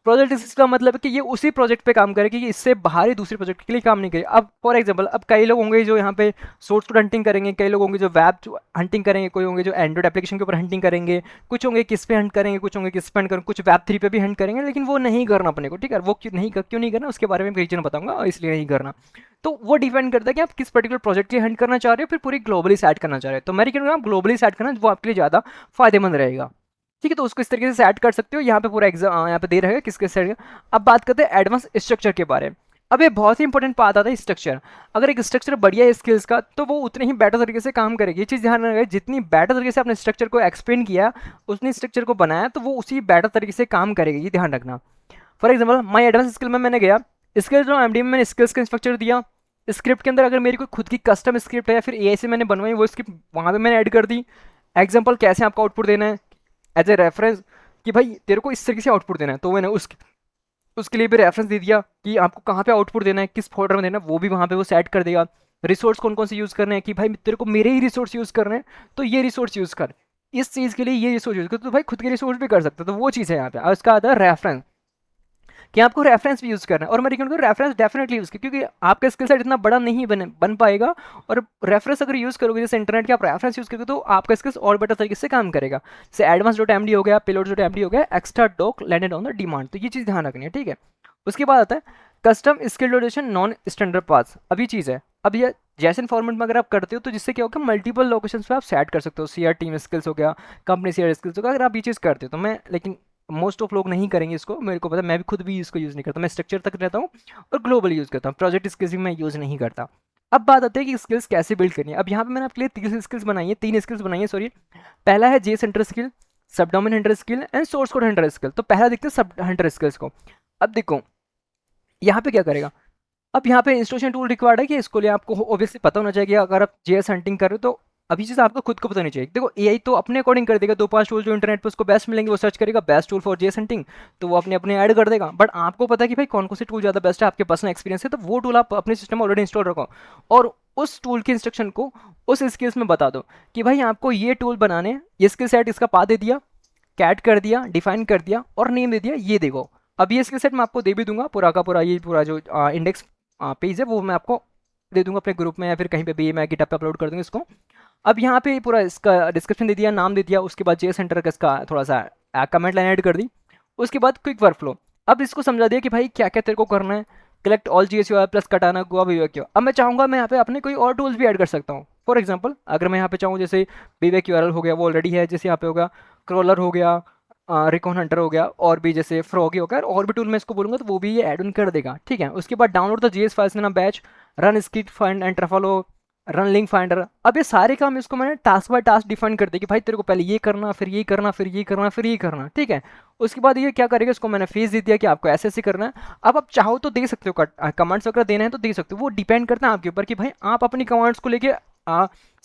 प्रोजेक्ट इसका मतलब है कि ये उसी प्रोजेक्ट पे काम करेगी, इससे बाहरी दूसरे प्रोजेक्ट के लिए काम नहीं करेगी। अब फॉर एग्जांपल अब कई लोग होंगे जो यहाँ पे सोर्स कोड हंटिंग करेंगे, कई लोग होंगे जो वेब हंटिंग करेंगे, कोई होंगे जो एंड्रॉइड एप्लीकेशन के ऊपर हंटिंग करेंगे, कुछ होंगे किस पे हंट करेंगे, कुछ होंगे किस पे हंट करेंगे, कुछ वेब 3 पे भी हंट करेंगे, लेकिन वो नहीं करना अपने को, ठीक है। वो क्यों नहीं करना उसके बारे में रीजन बताऊंगा, इसलिए नहीं करना। तो वो डिपेंड करता है कि आप किस पर्टिकुलर प्रोजेक्ट के हंट करना चाह रहे हो, फिर पूरी ग्लोबली सेट करना चाह रहे हो। तो मैं कहूँगा आप ग्लोबली सेट करना, वो आपके लिए ज़्यादा फायदेमंद रहेगा, ठीक है। तो उसको इस तरीके से सेट कर सकते हो। यहाँ पे पूरा एग्जाम यहाँ पे दे रहे हैं किसके सेट। अब बात करते हैं एडवांस स्ट्रक्चर के बारे में। अब ये बहुत ही इंपॉर्टेंट बात आता है स्ट्रक्चर। अगर एक स्ट्रक्चर बढ़िया है स्किल्स का तो वो उतने ही बेटर तरीके से काम करेगी। ये चीज़ ध्यान रखना, जितनी बेटर तरीके से आपने स्ट्रक्चर को एक्सप्लेन किया, उसने स्ट्रक्चर को बनाया, तो वो उसी बेटर तरीके से काम करेगी, ये ध्यान रखना। For example my advance skill में मैंने गया स्किल्स जो एमडी में मैंने स्किल्स का स्ट्रक्चर दिया। स्क्रिप्ट के अंदर अगर मेरी कोई खुद की कस्टम स्क्रिप्ट है या फिर एआई से मैंने बनवाई, वो स्क्रिप्ट वहाँ पे मैंने ऐड कर दी। एग्जाम्पल कैसे आपको आउटपुट देना है एज ए रेफरेंस कि भाई तेरे को इस तरीके से आउटपुट देना है, तो मैंने उसके लिए भी रेफरेंस दे दिया कि आपको कहाँ पे आउटपुट देना है, किस फोल्डर में देना है, वो भी वहाँ पे वो सेट कर देगा। रिसोर्स कौन कौन से यूज़ करने हैं कि भाई तेरे को मेरे ही रिसोर्स यूज़ करने हैं, तो ये रिसोर्स यूज़ कर, इस चीज़ के लिए ये रिसोर्स यूज़ कर, तो भाई खुद के रिसोर्स भी कर सकते हो। तो वो चीज़ है यहाँ पे। और उसका आता है रेफरेंस कि आपको रेफरेंस भी यूज़ करना है, और मैं रिकमेंड करूँ रेफरेंस डेफिनेटली यूज़ करें, क्योंकि आपका स्किल सेट इतना बड़ा नहीं बन पाएगा। और रेफरेंस अगर यूज़ करोगे, जैसे इंटरनेट के आप रेफरेंस यूज़ करोगे, तो आपका स्किल्स और बेटर तरीके से काम करेगा। जैसे एडवांस.md हो गया, पेलोड.md हो गया, extra doc landed on the demand. तो ये चीज़ ध्यान रखनी है, ठीक है। उसके बाद आता है custom skill donation non standard paths. अब ये चीज़ है, अब ये जैसन फॉर्मेट में अगर आप करते हो तो जिससे क्या होगा, मल्टीपल लोकेशंस पे आप सेट कर सकते हो। सीआर टीम स्किल्स हो गया, कंपनी सीआर स्किल्स हो गया, अगर आप ये चीज़ करते हो तो मैं, लेकिन मोस्ट ऑफ लोग नहीं करेंगे इसको, मेरे को पता है, मैं भी खुद भी इसको यूज़ नहीं करता। मैं स्ट्रक्चर तक रहता हूँ और ग्लोबल यूज़ करता हूँ, प्रोजेक्ट स्किल्स भी मैं यूज़ नहीं करता। अब बात आती है कि स्किल्स कैसे बिल्ड करनी है। अब यहाँ पे मैंने आपके लिए तीन स्किल्स बनाई है, सॉरी। पहला है जे सेंटर स्किल, सब domain Hunter skill and source code Hunter skill. तो पहला देखते हैं सब हंटर स्किल्स को। अब देखो यहाँ पे क्या करेगा। अब यहाँ पे इंस्टॉलेशन टूल रिक्वायर्ड है कि इसको लिए आपको ऑब्वियसली पता होना चाहिए। अगर आप जेएस हंटिंग कर रहे हो तो अभी चीज़ आपको खुद को पता नहीं चाहिए। देखो एआई तो अपने अकॉर्डिंग कर देगा, 2-5 टूल जो इंटरनेट पे उसको बेस्ट मिलेंगे वो सर्च करेगा, best tool for JS hunting, तो वो अपने अपने ऐड कर देगा। बट आपको पता है कि भाई कौन कौन से टूल ज़्यादा बेस्ट है, आपके पर्सनल एक्सपीरियंस है, तो वो टूल आप अपने सिस्टम में ऑलरेडी इंस्टॉल रखो और उस टूल के इंस्ट्रक्शन को उस स्किल्स में बता दो कि भाई आपको ये टूल बनाने, ये स्किल सेट इसका पा दे दिया, कैट कर दिया, डिफाइन कर दिया और नेम दे दिया, ये देखो। अब ये स्किल सेट मैं आपको दे भी दूंगा पूरा का पूरा, ये पूरा जो इंडेक्स पेज है वो मैं आपको दे दूंगा अपने ग्रुप में या फिर कहीं पे भी, मैं गिटहब पे अपलोड कर दूंगा इसको। अब यहाँ पे पूरा इसका डिस्क्रिप्शन दे दिया, नाम दे दिया, उसके बाद जे सेंटर का इसका थोड़ा सा कमेंट लाइन ऐड कर दी, उसके बाद क्विक वर्कफ्लो। अब इसको समझा दिया कि भाई क्या क्या तेरे को करना है, कलेक्ट ऑल जीएसयू प्लस कटाना गोवा विवेक क्यू। अब मैं चाहूँगा मैं यहाँ पे अपने कोई और टूल्स भी ऐड कर सकता हूँ। फॉर एग्जाम्पल अगर मैं यहाँ पे चाहूँ, जैसे विवेक यूआरएल हो गया, वो ऑलरेडी है, जैसे यहाँ पे होगा क्रॉलर हो गया, रिकॉन हंटर हो गया, और भी जैसे फ्रॉगी हो गया, और भी टूल मैं इसको बोलूँगा तो वो भी ये ऐड ऑन कर देगा, ठीक है। उसके बाद डाउनलोड द जीएस फाइल्स ना batch, run skit find and trufflehog, run link finder. अब ये सारे काम इसको मैंने टास्क बाय टास्क डिफाइन कर दिया कि भाई तेरे को पहले ये करना, फिर ये करना, फिर ये करना, फिर ये करना, ठीक है। उसके बाद ये क्या करेगा, इसको मैंने फेस दे दिया कि आपको ऐसे ऐसे करना है। अब आप चाहो तो दे सकते हो, कमांड्स वगैरह देना है तो दे सकते हो, वो डिपेंड करता है आपके ऊपर कि भाई आप अपनी कमांड्स को लेके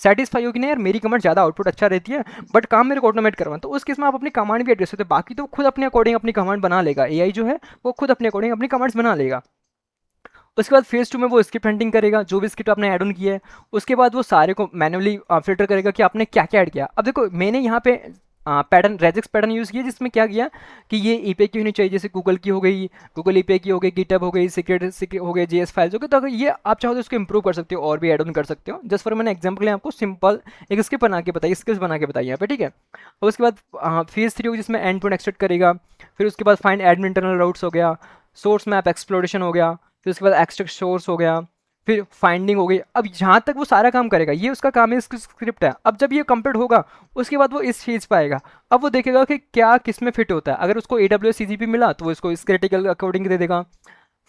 सेटिस्फाई हो कि नहीं, यार मेरी कमांड ज़्यादा आउटपुट अच्छा रहती है बट काम मेरे को ऑटोमेट करवाना, तो उस केस में आप अपनी कमांड भी एड कर सकते हो। बाकी तो खुद अपने अकॉर्डिंग अपनी कमांड बना लेगा, एआई जो है वो खुद अपने अकॉर्डिंग अपनी कमांड्स बना लेगा। उसके बाद फेज 2 में वो स्क्रिप्ट हंटिंग करेगा, जो भी स्क्रिप्ट आपने ऐड ऑन किया है, उसके बाद वो सारे को मैन्युअली फिल्टर करेगा कि आपने क्या क्या ऐड किया। अब देखो मैंने यहाँ पे पैटर्न रेजिक्स पैटर्न यूज़ किया, जिसमें क्या किया कि ये एपीआई की होनी चाहिए, जैसे गूगल की हो गई, गूगल एपीआई की हो गई, गिटहब हो गई, सीक्रेट हो गई, जेएस फाइल्स हो गई। तो अगर ये आप चाहो तो इसको इंप्रूव कर सकते हो और भी एड ऑन कर सकते हो। जस्ट फॉर मैंने एग्जाम्पल आपको सिंपल एक स्क्रिप्ट बना के बताई, स्किल्स बना के बताई यहाँ पे, ठीक है। और उसके बाद फेज 3 होगी जिसमें एंड टू एंड एक्सट्रैक्ट करेगा। फिर उसके बाद फाइंड एडमिन इंटरनल राउट्स हो गया, सोर्स मैप एक्सप्लोरेशन हो गया, फिर उसके बाद एक्सट्रैक्ट सोर्स हो गया, फिर फाइंडिंग हो गई। अब जहाँ तक वो सारा काम करेगा, ये उसका काम है, इसकी स्क्रिप्ट है। अब जब ये कंप्लीट होगा उसके बाद वो इस चीज़ पर आएगा। अब वो देखेगा कि क्या किस में फिट होता है। अगर उसको AWS CGP मिला तो वो इसको इस क्रिटिकल अकॉर्डिंग दे देगा।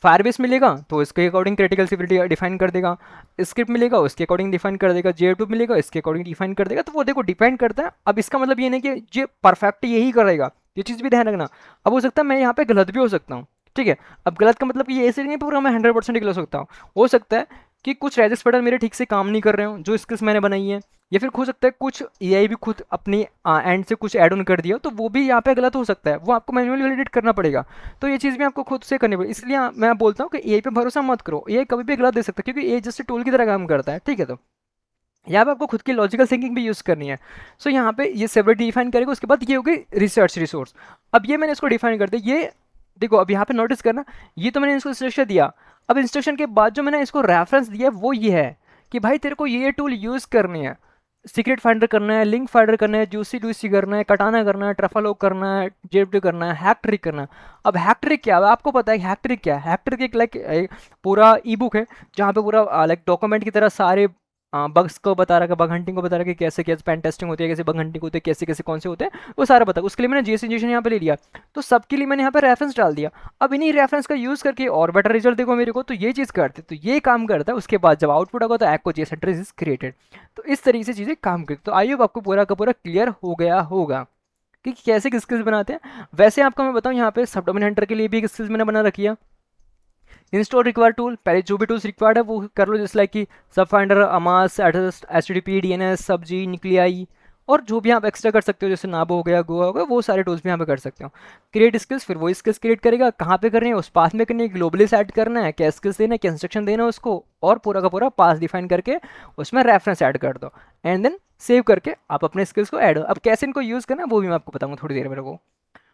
फायरबेस मिलेगा तो इसके अकॉर्डिंग क्रिटिकल सिविलिटी डिफाइन कर देगा। स्क्रिप्ट मिलेगा उसके अकॉर्डिंग डिफाइन कर देगा। J2 मिलेगा इसके अकॉर्डिंग डिफाइन कर देगा। तो वो देखो डिपेंड करता है। अब इसका मतलब ये नहीं कि ये परफेक्ट यही करेगा, ये चीज़ भी ध्यान रखना। अब हो सकता है मैं यहाँ पे गलत भी हो सकता हूँ, ठीक है। अब गलत का मतलब कि ये ऐसे नहीं पूरा मैं 100% गलत हो सकता हूँ। हो सकता है कि कुछ रेजिक्स पैटर्न मेरे ठीक से काम नहीं कर रहे हो जो स्किल्स मैंने बनाई है, या फिर हो सकता है कुछ एआई भी खुद अपनी एंड से कुछ ऐड ऑन कर दिया, तो वो भी यहाँ पे गलत हो सकता है। वो आपको मैन्युअली वैलिडेट करना पड़ेगा। तो ये चीज़ भी आपको खुद से करनी पड़ेगी। इसलिए मैं बोलता हूँ कि एआई पे भरोसा मत करो, एआई कभी भी गलत दे सकता है, क्योंकि एआई जस्ट टूल की तरह काम करता है, ठीक है। तो यहाँ पे आपको खुद की लॉजिकल थिंकिंग भी यूज़ करनी है। सो यहाँ पे ये सेपरेट डिफाइन करेगा। उसके बाद ये हो गई रिसर्च रिसोर्स। अब ये मैंने इसको डिफाइन कर दिया। ये देखो अब यहाँ पे नोटिस करना, ये तो मैंने इसको इंस्ट्रक्शन दिया। अब इंस्ट्रक्शन के बाद जो मैंने इसको रेफरेंस दिया वो ये है कि भाई तेरे को ये टूल यूज़ करनी है। सीक्रेट फाइंडर करना है, लिंक फाइंडर करना है, जूसी डूसी करना है, कटाना करना है, ट्रफलोग करना है, जेप करना है, हैक ट्रिक करना है। अब हैक ट्रिक क्या है आपको पता है? हैक ट्रिक क्या है? हैक ट्रिक एक लाइक पूरा ई बुक है जहाँ पे पूरा लाइक डॉक्यूमेंट की तरह सारे बग्स को बता रहा है, बग हंटिंग को बता रहा है कि कैसे कैसे पेन टेस्टिंग होती है, कैसे बग हंटिंग होती है, कैसे कैसे कौन से होते हैं, वो सारा बता। उसके लिए मैंने जेएस इंजेक्शन यहाँ पे ले लिया, तो सबके लिए मैंने यहाँ पे रेफरेंस डाल दिया। अब इन्हीं रेफरेंस का यूज़ करके और बेटर रिजल्ट देखो मेरे को, तो ये चीज़ करते तो ये काम करता है। उसके बाद जब आउटपुट होगा तो एक्को जेएस एड्रेस इज क्रिएटेड। तो इस तरीके से चीज़ें काम करती। तो आई होप आपको पूरा का पूरा क्लियर हो गया होगा कि कैसे स्किल्स बनाते हैं। वैसे आपको मैं बताऊँ यहाँ पे सब डोमेन हंटर के लिए भी एक स्किल्स मैंने बना रखी है। इंस्टॉल रिक्वायर टूल, पहले जो भी टूल्स रिक्वायर्ड है वो कर लो, जैसे लाइक कि सब फाइंडर, अमास, HTTP, DNS, सब्जी, न्यूक्लियाई, और जो भी आप एक्स्ट्रा कर सकते हो जैसे नाबो हो गया, गोवा हो गया, वो सारे टूल्स भी यहाँ पे कर सकते हो। क्रिएट स्किल्स, फिर वो स्किल्स क्रिएट करेगा। कहाँ पे करनी है? उस पाथ में करनी है, ग्लोबली सेट करना है, क्या स्किल्स देना है, क्या इंस्ट्रक्शन देना है उसको, और पूरा का पूरा पाथ डिफाइन करके उसमें रेफरेंस ऐड कर दो, एंड देन सेव करके आप अपने स्किल्स को ऐड। अब कैसे इनको यूज़ करना है वो भी मैं आपको बताऊँगा थोड़ी देर मेरे को।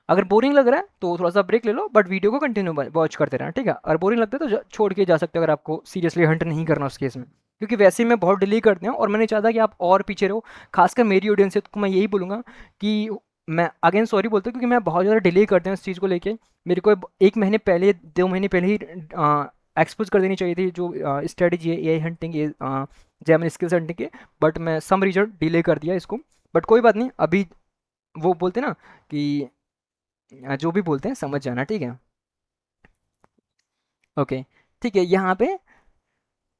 अगर बोरिंग लग रहा है तो थोड़ा सा ब्रेक ले लो, बट वीडियो को कंटिन्यू वॉच करते रहना, ठीक है। और बोरिंग लगता है तो छोड़ के जा सकते हो अगर आपको सीरियसली हंट नहीं करना उस केस में, क्योंकि वैसे ही मैं बहुत डिले करते हैं और मैं नहीं चाहता कि आप और पीछे रहो। खासकर मेरी ऑडियंस है तो मैं यही बोलूँगा कि मैं अगेन सॉरी बोलता हूँ, क्योंकि मैं बहुत ज़्यादा डिले करते हैं इस चीज़ को लेके। मेरे को 1 महीने पहले 2 महीने पहले ही एक्सपोज कर देनी चाहिए थी जो स्ट्रेटेजी है AI hunting, Gemini skills hunting के, बट मैं सम रीजन डिले कर दिया इसको। बट कोई बात नहीं, अभी वो बोलते ना कि जो भी बोलते हैं समझ जाना, ठीक है। ओके, ठीक है। यहाँ पे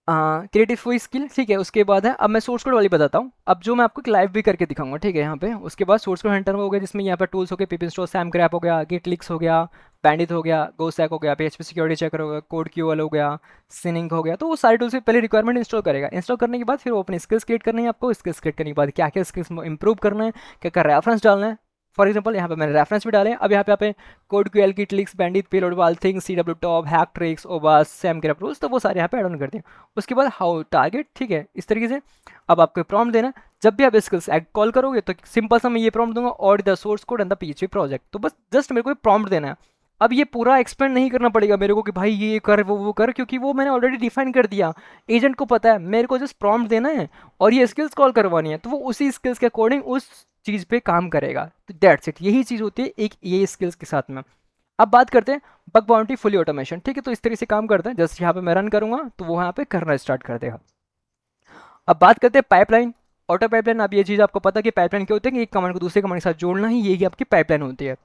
क्रिएटिव हुई स्किल, ठीक है। उसके बाद है, अब मैं सोर्स कोड वाली बताता हूँ। अब जो मैं आपको एक लाइव भी करके दिखाऊंगा, ठीक है। यहाँ पे उसके बाद सोर्स कोड हंटर हो गया, जिसमें यहाँ पे टूल्स हो गए, पिप इंस्टॉल, सैम क्रैप हो गया, गिट लिक्स हो गया, बैंडिट हो गया, गोसैक हो गया, PHP सिक्योरिटी चेकर हो गया, कोड क्यूएल हो गया, सिनिंग हो गया। तो वो सारे टूल्स पहले रिक्वायरमेंट इंस्टॉल करेगा। इंस्टॉल करने के बाद फिर वो अपनी स्किल्स क्रिएट करनी है आपको। स्किल्स क्रिएट करने के बाद क्या क्या स्किल्स इंप्रूव करना है, क्या क्या रेफरेंस डालना है। फॉर एग्जाम्पल यहाँ पे मैंने रेफरेंस भी डाले। अब यहाँ पे code QL, git leaks, bandit, payload all things, CW top, hack tricks, ओबास, सैम क्रैप रूल्स, तो वो सारे यहाँ पे ऐड ऑन कर दिए। उसके बाद हाउ टारगेट, ठीक है, इस तरीके से। अब आपको प्रॉम्प्ट देना, जब भी आप स्किल्स कॉल करोगे तो सिंपल सा मैं ये प्रॉम्प्ट दूंगा, और the source code and the PHP project. तो बस जस्ट मेरे को प्रॉम्प्ट देना है। अब ये पूरा एक्सप्लेन नहीं करना पड़ेगा मेरे को कि भाई ये कर वो कर, क्योंकि वो मैंने ऑलरेडी डिफाइन कर दिया। एजेंट को पता है, मेरे को जस्ट प्रॉम्प्ट देना है और ये स्किल्स कॉल करवानी है, तो वो उसी स्किल्स के अकॉर्डिंग उस चीज़ पे काम करेगा। तो दैट्स इट, यही चीज़ होती है एक ये स्किल्स के साथ में। अब बात करते हैं बग बाउंटी फुली ऑटोमेशन, ठीक है। तो इस तरीके से काम करता है, जस्ट यहाँ पे मैं रन करूंगा तो वो यहाँ पे करना स्टार्ट कर देगा। अब बात करते हैं पाइपलाइन, ऑटो पाइपलाइन। अब ये चीज़ आपको पता है कि पाइपलाइन क्या होती है कि एक कमांड को दूसरे कमांड के साथ जोड़ना ही, यही आपकी पाइपलाइन होती है।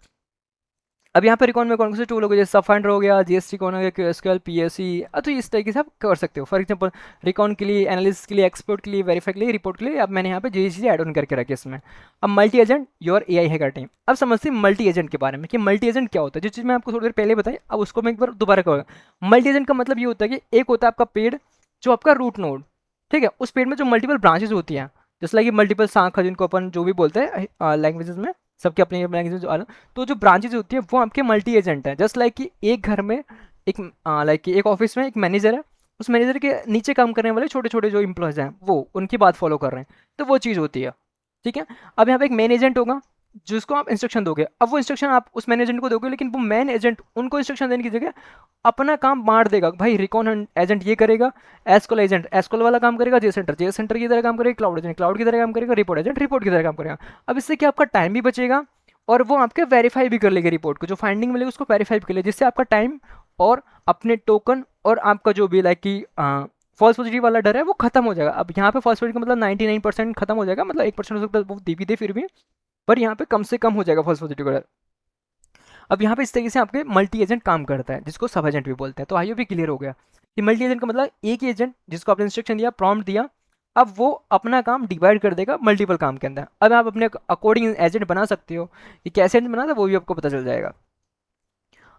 अब यहाँ पे रिकॉन में कौन से टूल हो गए, जैसे सब फाइंडर हो गया, GST कौन हो गया, QSQL, PSE, तो इस तरीके से आप कर सकते हो। फॉर एग्जांपल रिकॉन के लिए, एनालिसिस के लिए, एक्सपोर्ट के लिए, वेरीफाई के लिए, रिपोर्ट के लिए, अब मैंने यहाँ पे ये चीज़ें ऐड ऑन करके रखी इसमें। अब multi agent your AI hacker team. अब समझते हैं मल्टी एजेंट के बारे में कि मल्टी एजेंट क्या होता है। जो चीज़ मैं आपको थोड़ी देर पहले बताई, अब उसको मैं एक बार दोबारा कहूँगा। मल्टी एजेंट का मतलब ये होता है कि एक होता है आपका पेड, जो आपका रूट नोड, ठीक है। उस पेड में जो मल्टीपल ब्रांचेज होती हैं, जैसे लाइक मल्टीपल शाखा जिनको अपन जो भी बोलते हैं लैंग्वेजेस में, सबके अपनी लैंग्वेज जो अलग। तो जो ब्रांचेज होती है वो आपके मल्टी एजेंट है। जस्ट लाइक कि एक घर में एक लाइक कि एक ऑफिस में एक मैनेजर है, उस मैनेजर के नीचे काम करने वाले छोटे छोटे जो इंप्लॉयज हैं वो उनकी बात फॉलो कर रहे हैं, तो वो चीज़ होती है, ठीक है। अब यहाँ पे एक मेन एजेंट होगा, जिसको आप इंस्ट्रक्शन दोगे, अब वो इंस्ट्रक्शन आप उस मैन एजेंट को दोगे, लेकिन वो मैन एजेंट उनको इंस्ट्रक्शन देने की जगह अपना काम बांट देगा। भाई रिकॉन एजेंट ये करेगा, एसक्यूएल एजेंट एसक्यूएल वाला काम करेगा, जे सेंटर की तरह काम करेगा, क्लाउड एजेंट क्लाउड की तरह काम करेगा, रिपोर्ट एजेंट रिपोर्ट की तरह काम करेगा। अब इससे क्या आपका टाइम भी बचेगा और वो आपके वेरीफाई भी कर लेगा रिपोर्ट को, जो फाइंडिंग मिलेगी उसको वेरीफाई भी कर लेगा, जिससे आपका टाइम और अपने टोकन और आपका जो भी लाइक कि फॉल्स पॉजिटिव वाला डर है वो खत्म हो जाएगा। अब यहाँ पे फॉल्स पॉजिटिव का मतलब 99% खत्म हो जाएगा, मतलब 1% हो सकता है वो दे भी दे फिर भी, पर यहाँ पे कम से कम हो जाएगा फॉल्स पॉजिटिव का डर। अब यहाँ पे इस तरीके से आपके मल्टी एजेंट काम करता है, जिसको सब एजेंट भी बोलते हैं। तो आई भी क्लियर हो गया कि मल्टी एजेंट का मतलब एक ही एजेंट जिसको आपने इंस्ट्रक्शन दिया, प्रॉम्प्ट दिया, अब वो अपना काम डिवाइड कर देगा मल्टीपल काम के अंदर। अब आप अपने अकॉर्डिंग एजेंट बना सकते हो, कि कैसे एजेंट बनाता है वो भी आपको पता चल जाएगा।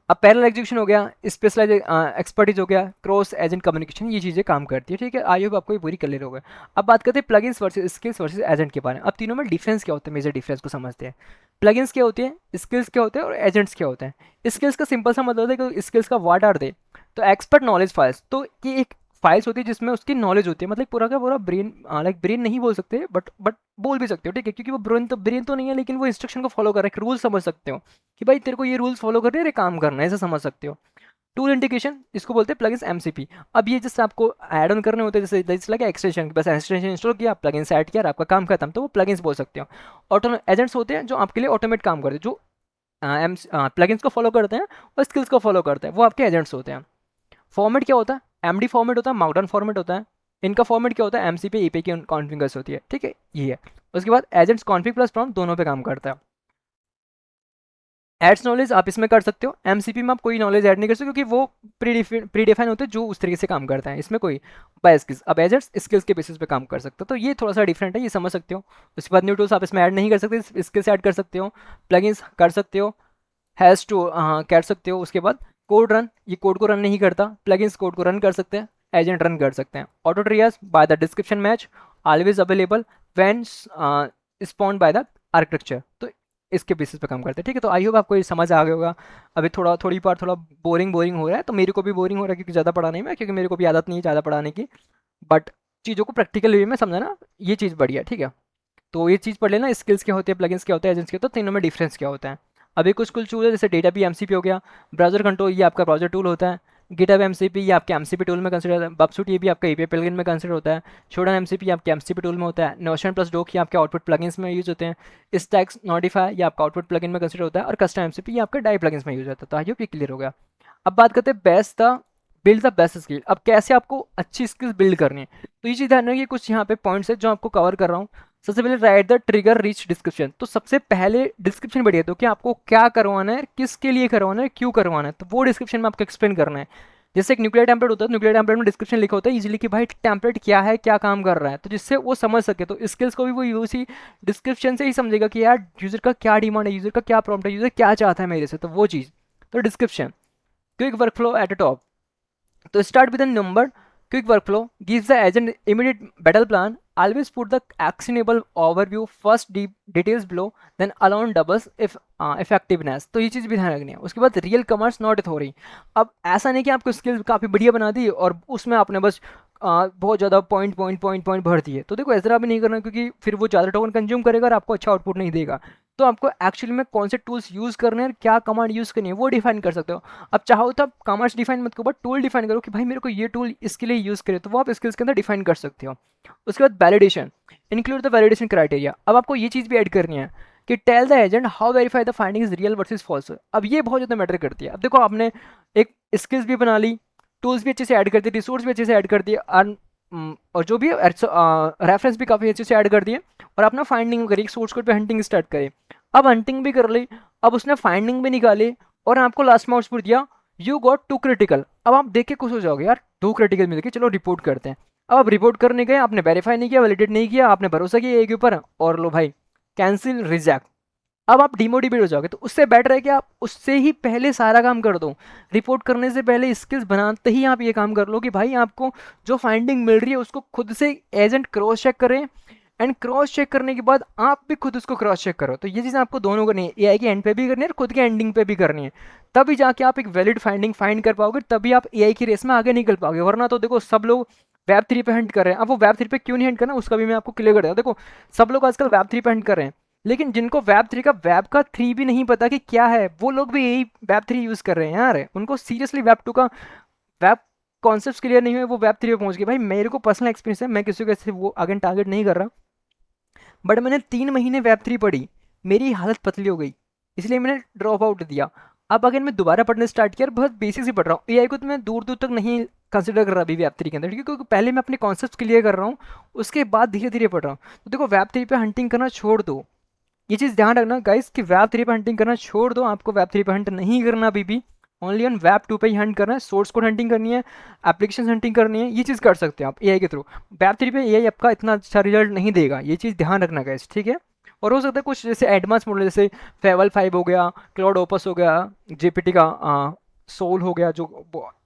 अब पैरेलल एग्जीक्यूशन हो गया, स्पेशलाइज एक्सपर्टीज हो गया, क्रॉस एजेंट कम्युनिकेशन, ये चीज़ें काम करती है। ठीक है, आई होप आपको ये पूरी क्लियर हो गई। अब बात करते हैं plugins versus skills versus agent के बारे में। अब तीनों में डिफरेंस क्या होता है, मेजर डिफरेंस को समझते हैं। प्लगइन्स क्या होते हैं, स्किल्स क्या होते हैं और एजेंट्स क्या होते हैं। स्किल्स का सिंपल सा मतलब है कि स्किल्स का व्हाट आर दे, तो एक्सपर्ट नॉलेज फाइल्स, तो ये एक फाइल्स होती है जिसमें उसकी नॉलेज होती है, मतलब पूरा का पूरा ब्रेन, लाइक ब्रेन नहीं बोल सकते बट बोल भी सकते हो, ठीक है, क्योंकि वो ब्रेन तो नहीं है, लेकिन वो इंस्ट्रक्शन को फॉलो कर रहा है, रूल समझ सकते हो कि भाई तेरे को ये रूल्स फॉलो करने हैं, काम करना है, ऐसा समझ सकते हो। टूल इंटीग्रेशन इसको बोलते हैं प्लगइन्स एमसीपी। अब ये जैसे आपको ऐड ऑन करने होते हैं, जैसे लगे एक्सटेंशन, बस एक्सटेंशन इंस्टॉल किया, प्लगइन्स ऐड किया, आपका काम खत्म, तो वो प्लगइन्स बोल सकते हो। ऑटो एजेंट्स होते हैं जो आपके लिए ऑटोमेट काम करते हैं, जो प्लगइन्स को फॉलो करते हैं और स्किल्स को फॉलो करते हैं, वो आपके एजेंट्स होते हैं। फॉर्मेट क्या होता है, एमडी फॉर्मेट होता है, मार्कडाउन फॉर्मेट होता है। इनका फॉर्मेट क्या होता है, एमसीपी ईपी की कॉन्फ़िगर्स होती है, ठीक है, ये है। उसके बाद एजेंट्स कॉन्फिग प्लस प्रॉम्प्ट दोनों पे काम करता है। एड्स नॉलेज आप इसमें कर सकते हो, एमसीपी में आप कोई नॉलेज ऐड नहीं कर सकते, क्योंकि वो प्री डिफाइन होते हैं जो उस तरीके से काम करता है, इसमें कोई बाय स्किल्स। अब एजेंट्स स्किल्स के बेसिस पे काम कर सकते हो, तो ये थोड़ा सा डिफरेंट है, ये समझ सकते हो। उसके बाद न्यू टूल्स आप इसमें ऐड नहीं कर सकते, स्किल्स ऐड कर सकते हो, प्लगइन्स कर सकते हो, हैज़ टू कर सकते हो। उसके बाद कोड रन, ये कोड को रन नहीं करता, प्लगइन्स कोड को रन कर सकते हैं, एजेंट रन कर सकते हैं। Auto ट्रियाज by the description match, always available when स्पॉन्ड by the architecture, तो इसके बेसिस पे काम करते हैं। ठीक है, तो आई होप आपको ये समझ आ गया होगा। अभी थोड़ी बार थोड़ा बोरिंग हो रहा है, तो मेरे को भी बोरिंग हो रहा है, क्योंकि ज़्यादा पढ़ा नहीं मैं, क्योंकि मेरे को भी आदत नहीं है ज़्यादा पढ़ाने की, बट चीज़ों को प्रैक्टिकल वे में समझाना ये चीज़ बढ़िया। ठीक है, तो ये चीज़ पढ़ लेना, स्किल्स क्या होते हैं, प्लगइन्स क्या होते हैं, एजेंट्स क्या होते हैं, तीनों में डिफरेंस क्या होता है। अभी कुछ टूल है, जैसे डेटा पी एमसीपी हो गया, ब्राउजर कंट्रोल ये आपका ब्राउजर टूल होता है, गिटहब एमसीपी ये आपके एमसीपी टूल में कंसिडर होता है, बबसूट ये भी आपका एपीआई प्लगइन में कंसिडर होता है, शोडन एमसीपी आपके एमसीपी टूल में होता है, नोशन प्लस डॉक ये आपके आउटपुट प्लगइन्स में यूज होते हैं, स्टैक्स नोटिफाई ये आपका आउटपुट प्लगइन में कंसिडर होता है, और कस्टम एमसीपी ये आपके डाई प्लगइन्स में यूज होता है। तो आई होप ये क्लियर हो गया। अब बात करते हैं best the build the best skill. अब कैसे आपको अच्छी स्किल्स बिल्ड करनी है, तो ये चीज़ ध्यान रखिए, कुछ यहाँ पे पॉइंट्स है जो आपको कवर कर रहा हूँ। सबसे पहले right the trigger rich description, तो सबसे पहले डिस्क्रिप्शन बढ़िया, तो कि आपको क्या करवाना है, किसके लिए करवाना है, क्यों करवाना है, तो वो डिस्क्रिप्शन में आपको एक्सप्लेन करना है। जैसे एक न्यूक्लियर टेम्पलेट होता है, न्यूक्लियर टेम्पलेट में डिस्क्रिप्शन लिखा होता है इजीली कि भाई टेम्पलेट क्या है, क्या काम कर रहा है, तो जिससे वो समझ सके। तो स्किल्स को भी वो उसी डिस्क्रिप्शन से ही समझेगा कि यार यूजर का क्या डिमांड है, यूजर का क्या प्रॉब्लम है, यूजर क्या चाहता है मेरे से, तो वो चीज़। तो description, quick workflow at the top, तो start with a number. Quick workflow gives the agent immediate battle plan. Always put the actionable overview first, deep details below, then alone doubles if effectiveness. तो ये चीज़ भी ध्यान रखनी है। उसके बाद रियल कमर्स नॉट थ्योरी। अब ऐसा नहीं कि आपको स्किल काफ़ी बढ़िया बना दी और उसमें आपने बस बहुत ज़्यादा पॉइंट भर दिए, तो देखो ऐसा भी नहीं करना, क्योंकि फिर वो ज़्यादा टोकन कंज्यूम करेगा और आपको अच्छा आउटपुट नहीं देगा। तो आपको एक्चुअली में कौन से टूल्स यूज़ करने हैं, क्या कमांड यूज़ करनी है, वो डिफाइन कर सकते हो। अब चाहो तो आप कमांड्स डिफाइन मत करो, बट टूल डिफाइन करो कि भाई मेरे को ये टूल इसके लिए यूज़ करे, तो वो आप स्किल्स के अंदर डिफाइन कर सकते हो। उसके बाद validation, include the validation criteria. अब आपको ये चीज़ भी ऐड करनी है कि tell the agent how verify the finding is real versus false. अब ये बहुत ज़्यादा मैटर करती है। अब देखो आपने एक स्किल्स भी बना ली, टूल्स भी अच्छे से ऐड कर दिए, रिसोर्स भी अच्छे से ऐड कर दिए, और जो भी रेफरेंस भी काफ़ी अच्छे से ऐड कर दिए, और अपना फाइंडिंग करी, सोर्स कोड पे हंटिंग स्टार्ट करे। अब हंटिंग भी कर ली, अब उसने फाइंडिंग भी निकाली, और आपको लास्ट में आउटपुट दिया यू गॉट 2 क्रिटिकल। अब आप देख के खुश हो जाओगे, यार 2 क्रिटिकल मिल गए, चलो रिपोर्ट करते हैं। अब आप रिपोर्ट करने गए, आपने वेरीफाई नहीं किया, वैलिडेट नहीं किया, आपने भरोसा किया एक के ऊपर, और लो भाई कैंसिल रिजेक्ट। अब आप डिमोटिवेट हो जाओगे, तो उससे बेटर है कि आप उससे ही पहले सारा काम कर दो। रिपोर्ट करने से पहले स्किल्स बनाते ही आप ये काम कर लो कि भाई आपको जो फाइंडिंग मिल रही है उसको खुद से एजेंट क्रॉस चेक करें, एंड क्रॉस चेक करने के बाद आप भी खुद उसको क्रॉस चेक करो। तो ये चीज़ आपको दोनों करनी है, एआई के एंड पे भी करनी है और खुद के एंडिंग पे भी करनी है, तभी जाके आप एक वैलिड फाइंडिंग फाइंड कर पाओगे, तभी आप एआई की रेस में आगे निकल पाओगे। वरना तो देखो सब लोग वेब 3 पे हंट कर रहे हैं। अब वो वेब 3 पे क्यों नहीं हंट करना, उसका भी मैं आपको क्लियर कर देता हूं। देखो सब लोग आजकल वेब 3 पे हंट कर रहे हैं, लेकिन जिनको वेब का 3 भी नहीं पता कि क्या है, वो लोग भी यही वेब 3 यूज़ कर रहे हैं यार। उनको सीरियसली वेब 2 का वेब कॉन्सेप्ट्स क्लियर नहीं हुए, वो वेब 3 पे पहुंच गए। भाई मेरे को पर्सनल एक्सपीरियंस है, मैं किसी को ऐसे वो अगेन टारगेट नहीं कर रहा, बट मैंने 3 महीने वेब 3 पढ़ी, मेरी हालत पतली हो गई, इसलिए मैंने ड्रॉप आउट दिया। अब अगर मैं दोबारा पढ़ने स्टार्ट किया, बहुत बेसिक से पढ़ रहा हूँ, एआई को तो मैं दूर दूर तक नहीं कंसिडर कर रहा अभी वेब 3 के अंदर, क्योंकि पहले मैं अपने कॉन्सेप्ट क्लियर कर रहा हूँ, उसके बाद धीरे धीरे पढ़ रहा हूँ। तो देखो वेब 3 पे हंटिंग करना छोड़ दो, ये चीज़ ध्यान रखना गाइस कि वेब 3 पे हंटिंग करना छोड़ दो, आपको वेब 3 पे हंट नहीं करना अभी भी, ओनली ऑन वेब 2 पे ही हंट करना है। सोर्स कोड हंटिंग करनी है, एप्लीकेशन हंटिंग करनी है, ये चीज़ कर सकते हैं आप एआई के थ्रू। वेब 3 पे एआई आपका इतना अच्छा रिजल्ट नहीं देगा, ये चीज़ ध्यान रखना गाइस, ठीक है। और हो सकता है कुछ जैसे एडवांस मॉडल जैसे फेवल 5 हो गया, क्लाउड ओपस हो गया, जेपीटी का सोल हो गया, जो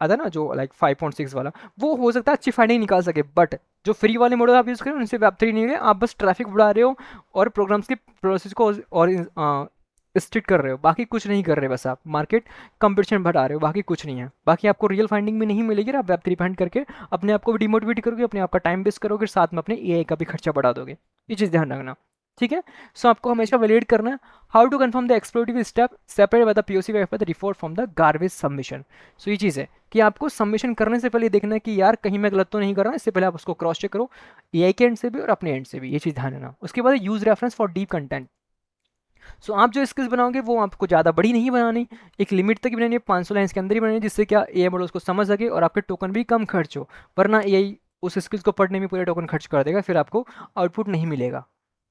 आता है ना जो लाइक 5.6 वाला, वो हो सकता है अच्छी फाइंडिंग निकाल सके, बट जो फ्री वाले मॉडल आप यूज़ करें उनसे वेब 3 नहीं है, आप बस ट्रैफिक बढ़ा रहे हो और प्रोग्राम्स की प्रोसेस को और स्ट्रिक्ट कर रहे हो, बाकी कुछ नहीं कर रहे, बस आप मार्केट कंपटीशन बढ़ा रहे हो, बाकी कुछ नहीं है। बाकी आपको रियल फाइंडिंग भी नहीं मिलेगी, आप वेब 3 पे हंट करके अपने आप को भी डिमोटिवेट करोगे, अपने आप का टाइम वेस्ट करोगे, साथ में अपने एआई का भी खर्चा बढ़ा दोगे, ये चीज़ ध्यान रखना, ठीक है। सो आपको हमेशा वैलिडेट करना है। How to confirm the explorative step separate by the POC by the report from the garbage submission. So ये चीज़ है कि आपको सबमिशन करने से पहले देखना है कि यार कहीं मैं गलत तो नहीं कर रहा, इससे पहले आप उसको क्रॉस चेक करो, एआई के एंड से भी और अपने एंड से भी, ये चीज़ ध्यान रखना। उसके बाद use reference for deep content. So आप जो स्किल्स बनाओगे वो आपको ज़्यादा बड़ी नहीं बनानी, एक लिमिट तक ही बनानी है, 500 लाइन्स के अंदर ही बनानी है, जिससे क्या एआई मॉडल उसको समझ सके और आपके टोकन भी कम खर्च हो, वरना एआई उस स्किल्स को पढ़ने में पूरे टोकन खर्च कर देगा, फिर आपको आउटपुट नहीं मिलेगा,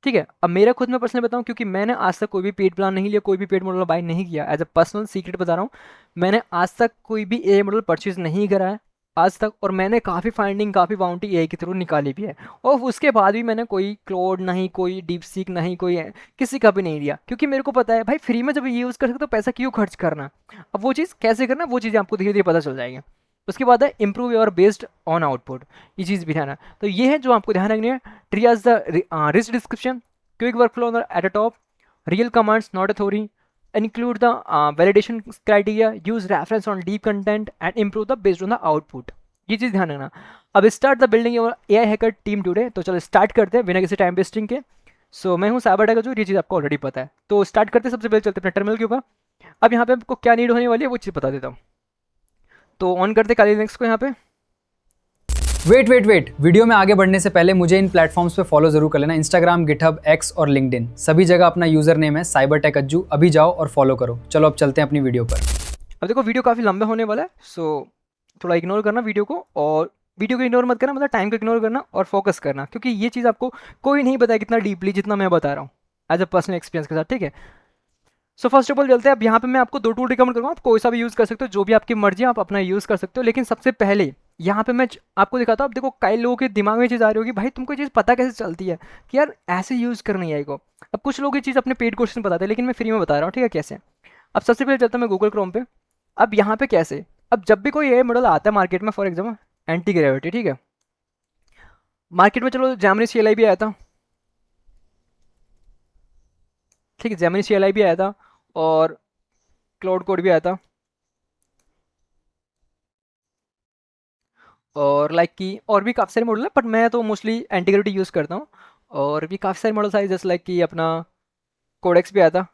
ठीक है। अब मेरा खुद मैं पर्सनल बताऊं, क्योंकि मैंने आज तक कोई भी पेड प्लान नहीं लिया, कोई भी पेड मॉडल बाय नहीं किया, एज अ पर्सनल सीक्रेट बता रहा हूँ, मैंने आज तक कोई भी एआई मॉडल परचेज नहीं करा है आज तक, और मैंने काफ़ी फाइंडिंग काफ़ी बाउंटी एआई के थ्रू निकाली भी है, और उसके बाद भी मैंने कोई क्लोड नहीं, कोई डीप सीक नहीं, कोई किसी का भी नहीं लिया, क्योंकि मेरे को पता है भाई फ्री में जब ये यूज़ कर सकते हो, पैसा क्यों खर्च करना। अब वो चीज़ कैसे करना, वो चीज़ें आपको धीरे धीरे पता चल जाएगी। उसके बाद है improve your based on output, ये चीज़ भी ध्यान है। तो ये है जो आपको ध्यान रखनी है। ट्रियाज the rich description, quick workflow at a top, real commands not a theory, include the validation criteria, use reference on deep content and improve the based on the output, ये चीज़ ध्यान रखना। अब start the building your AI hacker team today, तो चलो स्टार्ट करते हैं बिना किसी टाइम वेस्टिंग के। सो मैं हूँ साइबर टेक जो, ये चीज़ आपको ऑलरेडी पता है, तो स्टार्ट करते हैं। सबसे पहले चलते हैं अपने टर्मिनल के ऊपर। अब यहाँ पे आपको क्या नीड होने वाली है वो चीज़ बता देता हूँ, तो ऑन करते काली लिंक्स को यहाँ पे। वेट, वीडियो में आगे बढ़ने से पहले मुझे इन प्लेटफॉर्म्स पे फॉलो जरूर कर लेना, इंस्टाग्राम, गिटहब, एक्स और लिंक्डइन, सभी जगह अपना यूजर नेम है साइबर टेक अज्जू, अभी जाओ और फॉलो करो। चलो अब चलते हैं अपनी वीडियो पर। अब देखो वीडियो काफ़ी लंबा होने वाला है, सो थोड़ा इग्नोर करना वीडियो को, और वीडियो को इग्नोर मत करना, मतलब टाइम को इग्नोर करना और फोकस करना, क्योंकि ये चीज़ आपको कोई नहीं बताया कितना डीपली जितना मैं बता रहा हूँ एज अ पर्सनल एक्सपीरियंस के साथ, ठीक है। सो फर्स्ट ऑफ ऑल चलते हैं। अब यहाँ पे मैं आपको 2 टूल रिकमेंड करूँगा, आप कोई सा भी यूज़ कर सकते हो, जो भी आपकी मर्जी है आप अपना यूज़ कर सकते हो, लेकिन सबसे पहले यहाँ पे मैं आपको दिखाता हूँ। अब देखो कई लोगों के दिमाग में ये चीज़ आ रही होगी, भाई तुमको ये चीज़ पता कैसे चलती है कि यार ऐसे यूज़ करनी है को। अब कुछ लोग ये चीज़ अपने पेड कोर्स में बताते हैं, लेकिन मैं फ्री में बता रहा हूँ, ठीक है कैसे। अब सबसे पहले चलता हूँ मैं गूगल क्रोम पे। अब यहाँ पे कैसे, अब जब भी कोई ये मॉडल आता है मार्केट में, फॉर एग्जाम्पल एंटी ग्रेविटी, ठीक है, मार्केट में चलो जैमनी CLI भी आया था, ठीक है, जैमनी CLI भी आया था और क्लाउड कोड भी आया था, और लाइक की और भी काफ़ी सारे मॉडल है, बट मैं तो मोस्टली एंटीग्रेविटी यूज़ करता हूँ। और भी काफ़ी सारे मॉडल्स आए, जैसे लाइक कि अपना कोडेक्स भी आया था,